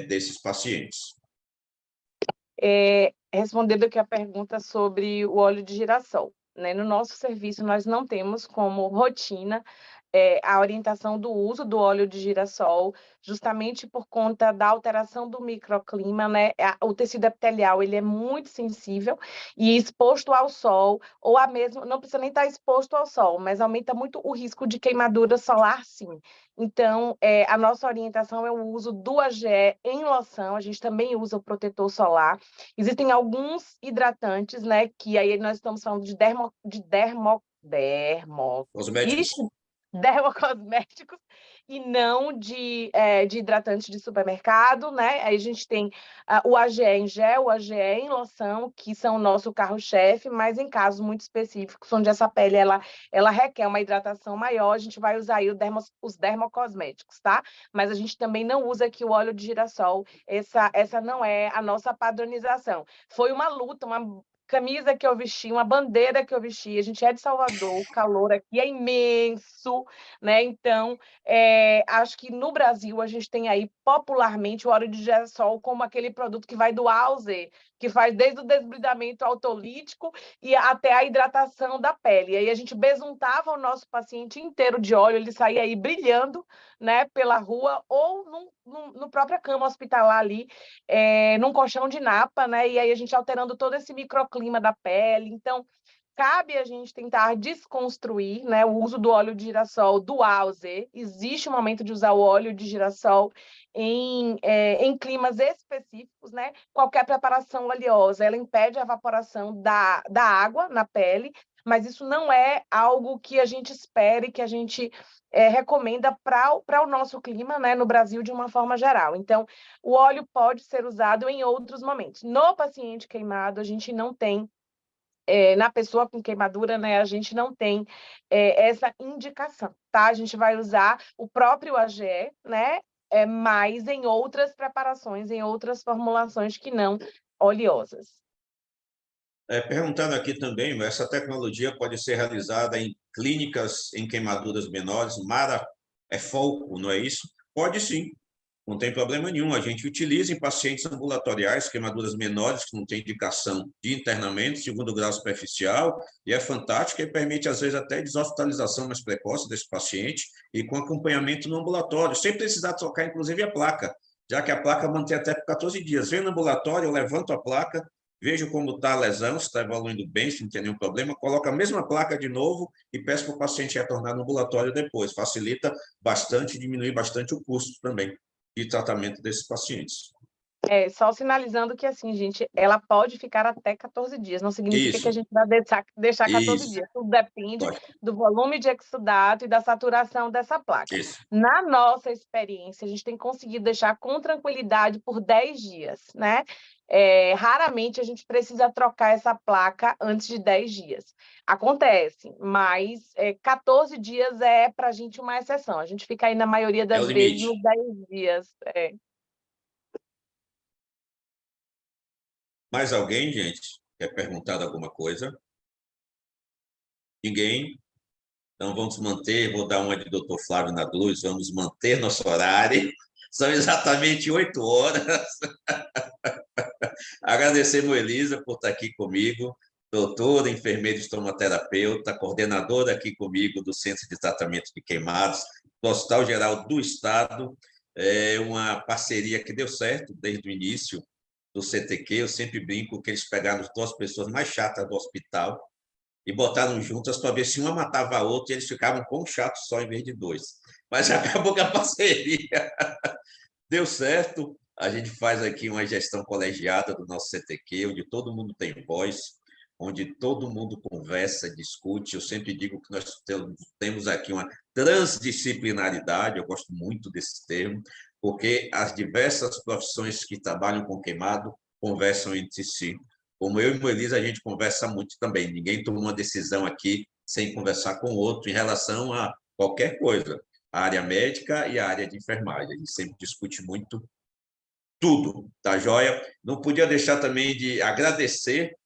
desses pacientes. Respondendo aqui a pergunta sobre o óleo de girassol. Né? No nosso serviço, nós não temos como rotina a orientação do uso do óleo de girassol, justamente por conta da alteração do microclima, né? O tecido epitelial ele é muito sensível e exposto ao sol, ou a mesmo, não precisa nem estar exposto ao sol, mas aumenta muito o risco de queimadura solar, sim. Então, a nossa orientação é o uso do AGE em loção, a gente também usa o protetor solar. Existem alguns hidratantes, né? Que aí nós estamos falando de Cosméticos. Ixi, dermocosméticos e não de hidratantes de supermercado, né? Aí a gente tem o AGE em gel, o AGE em loção, que são o nosso carro-chefe, mas em casos muito específicos, onde essa pele ela requer uma hidratação maior, a gente vai usar aí os dermocosméticos, tá? Mas a gente também não usa aqui o óleo de girassol, essa não é a nossa padronização. Foi uma luta, uma camisa que eu vesti, uma bandeira que eu vesti. A gente é de Salvador, o calor aqui é imenso, né? Então, acho que no Brasil a gente tem aí popularmente o óleo de girassol como aquele produto que vai do A ao Z, que faz desde o desbridamento autolítico e até a hidratação da pele. E aí a gente besuntava o nosso paciente inteiro de óleo, ele saía aí brilhando, né, pela rua ou no própria cama hospitalar ali, num colchão de napa, né? E aí a gente alterando todo esse microclima da pele. Então, cabe a gente tentar desconstruir, né, o uso do óleo de girassol do A ao Z. Existe um momento de usar o óleo de girassol em climas específicos, né? Qualquer preparação oleosa, ela impede a evaporação da água na pele, mas isso não é algo que a gente espere, que a gente recomenda para o nosso clima, né, no Brasil, de uma forma geral. Então, o óleo pode ser usado em outros momentos. No paciente queimado, a gente não tem, na pessoa com queimadura, né, a gente não tem essa indicação, tá? A gente vai usar o próprio AGE, né, mas em outras preparações, em outras formulações que não oleosas. Perguntando aqui também, essa tecnologia pode ser realizada em clínicas em queimaduras menores, Mara é foco, não é isso? Pode sim, não tem problema nenhum. A gente utiliza em pacientes ambulatoriais, queimaduras menores, que não tem indicação de internamento, segundo grau superficial, e é fantástico e permite, às vezes, até deshospitalização mais precoce desse paciente e com acompanhamento no ambulatório, sem precisar trocar, inclusive, a placa, já que a placa mantém até por 14 dias. Vem no ambulatório, eu levanto a placa, vejo como está a lesão, se está evoluindo bem, se não tem nenhum problema, coloco a mesma placa de novo e peço para o paciente retornar no ambulatório depois. Facilita bastante, diminui bastante o custo também de tratamento desses pacientes. Só sinalizando que, assim, gente, ela pode ficar até 14 dias, não significa que a Isso, gente vai deixar 14 isso, dias. Tudo depende pode, do volume de exudato e da saturação dessa placa. isso. Na nossa experiência, a gente tem conseguido deixar com tranquilidade por 10 dias, né? Raramente a gente precisa trocar essa placa antes de 10 dias. Acontece, mas 14 dias é para a gente uma exceção. A gente fica aí, na maioria É o das vezes, nos limite. 10 dias. Mais alguém, gente, quer perguntar alguma coisa? Ninguém? Então, vamos manter, vou dar uma de doutor Flávio Naduz, vamos manter nosso horário. São exatamente 8 horas. Agradecer a Elisa por estar aqui comigo, doutora, enfermeira estomaterapeuta, coordenadora aqui comigo do Centro de Tratamento de Queimados, do Hospital Geral do Estado. É uma parceria que deu certo desde o início do CTQ. Eu sempre brinco que eles pegaram as duas pessoas mais chatas do hospital e botaram juntas para ver se uma matava a outra e eles ficavam com um chato só em vez de dois. Mas acabou que a parceria deu certo. A gente faz aqui uma gestão colegiada do nosso CTQ, onde todo mundo tem voz, onde todo mundo conversa, discute. Eu sempre digo que nós temos aqui uma transdisciplinaridade, eu gosto muito desse termo, porque as diversas profissões que trabalham com queimado conversam entre si. Como eu e Moelisa, a gente conversa muito também. Ninguém toma uma decisão aqui sem conversar com o outro em relação a qualquer coisa. A área médica e a área de enfermagem. A gente sempre discute muito tudo, tá joia? Não podia deixar também de agradecer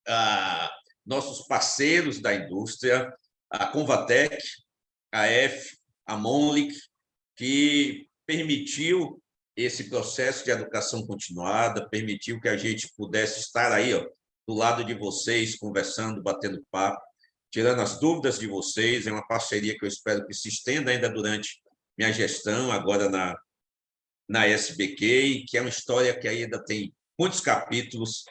a nossos parceiros da indústria, a Convatec, a F, a Monlic, que permitiu esse processo de educação continuada, permitiu que a gente pudesse estar aí, ó, do lado de vocês, conversando, batendo papo. tirando as dúvidas de vocês. É uma parceria que eu espero que se estenda ainda durante minha gestão, agora na SBQ, e que é uma história que ainda tem muitos capítulos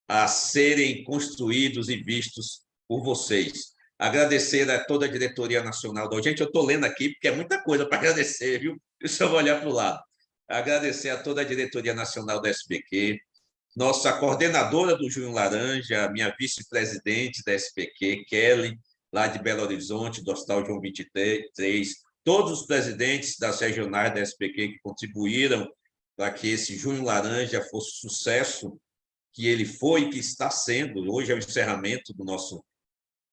a serem construídos e vistos por vocês. Agradecer a toda a diretoria nacional da... Gente, eu estou lendo aqui porque é muita coisa para agradecer, viu? Deixa eu olhar para o lado. Agradecer a toda a diretoria nacional da SBQ, nossa coordenadora do Junho Laranja, minha vice-presidente da SBQ, Kelly, lá de Belo Horizonte, do Hospital João 23, todos os presidentes das regionais da SBQ que contribuíram para que esse Junho Laranja fosse sucesso, que ele foi e que está sendo. Hoje é o encerramento do nosso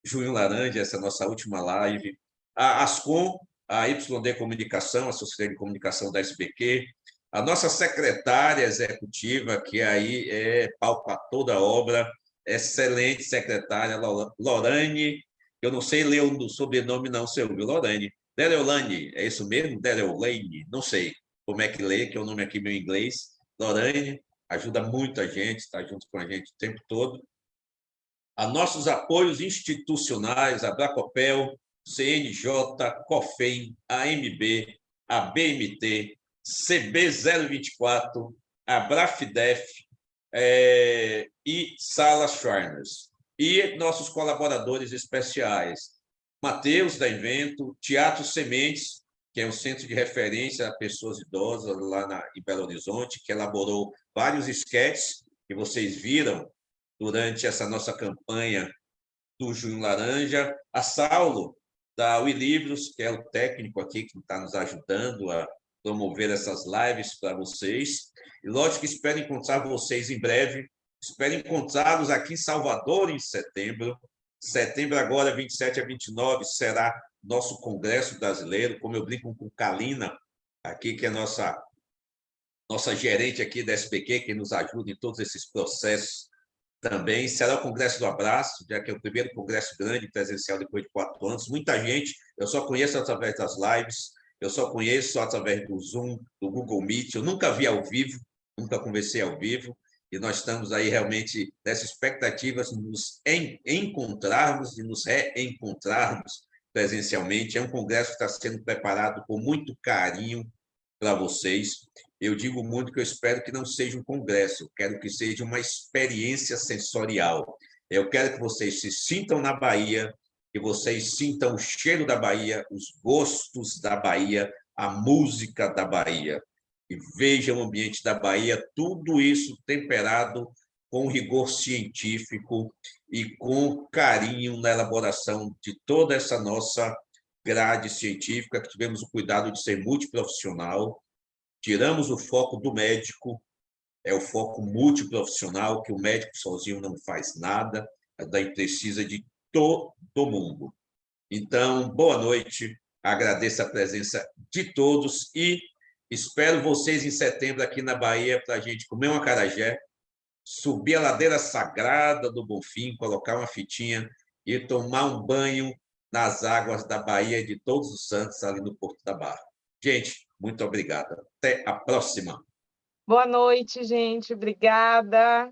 Junho Laranja, essa é a nossa última live. A Ascom, a YD Comunicação, a Sociedade de Comunicação da SBQ, a nossa secretária executiva, que aí é pau para toda a obra, excelente secretária, Lorane, eu não sei ler o sobrenome não seu, viu, Lorane? Deleolane, é isso mesmo? Deleolane, não sei como é que lê, que é o nome aqui meu em inglês. Lorane, ajuda muito a gente, está junto com a gente o tempo todo. A nossos apoios institucionais, a Bracopel, CNJ, COFEM, AMB, a BMT, CB024, a Brafdef e Sala Schweiners. E nossos colaboradores especiais, Matheus, da Invento, Teatro Sementes, que é um centro de referência a pessoas idosas lá em Belo Horizonte, que elaborou vários esquetes que vocês viram durante essa nossa campanha do Junho Laranja. A Saulo, da UI Livros, que é o técnico aqui que está nos ajudando a promover essas lives para vocês. E, lógico, que espero encontrar vocês em breve. Espero encontrá-los aqui em Salvador em setembro. Setembro, agora, 27 a 29, será nosso Congresso Brasileiro, como eu brinco com Kalina, aqui, que é nossa gerente aqui da SBQ, que nos ajuda em todos esses processos também. Será o Congresso do Abraço, já que é o primeiro congresso grande presencial depois de 4 anos. Muita gente, eu só conheço através das lives, eu só conheço através do Zoom, do Google Meet, eu nunca vi ao vivo, nunca conversei ao vivo, e nós estamos aí realmente nessa expectativa de nos encontrarmos e nos reencontrarmos presencialmente. É um congresso que está sendo preparado com muito carinho para vocês. Eu digo muito que eu espero que não seja um congresso, eu quero que seja uma experiência sensorial. Eu quero que vocês se sintam na Bahia, que vocês sintam o cheiro da Bahia, os gostos da Bahia, a música da Bahia, e vejam o ambiente da Bahia, tudo isso temperado com rigor científico e com carinho na elaboração de toda essa nossa grade científica, que tivemos o cuidado de ser multiprofissional. Tiramos o foco do médico, é o foco multiprofissional, que o médico sozinho não faz nada, daí precisa de todo mundo. Então, boa noite, agradeço a presença de todos e espero vocês em setembro aqui na Bahia para a gente comer um acarajé, subir a ladeira sagrada do Bonfim, colocar uma fitinha e tomar um banho nas águas da Bahia de Todos os Santos, ali no Porto da Barra. Gente, muito obrigado. Até a próxima. Boa noite, gente. Obrigada.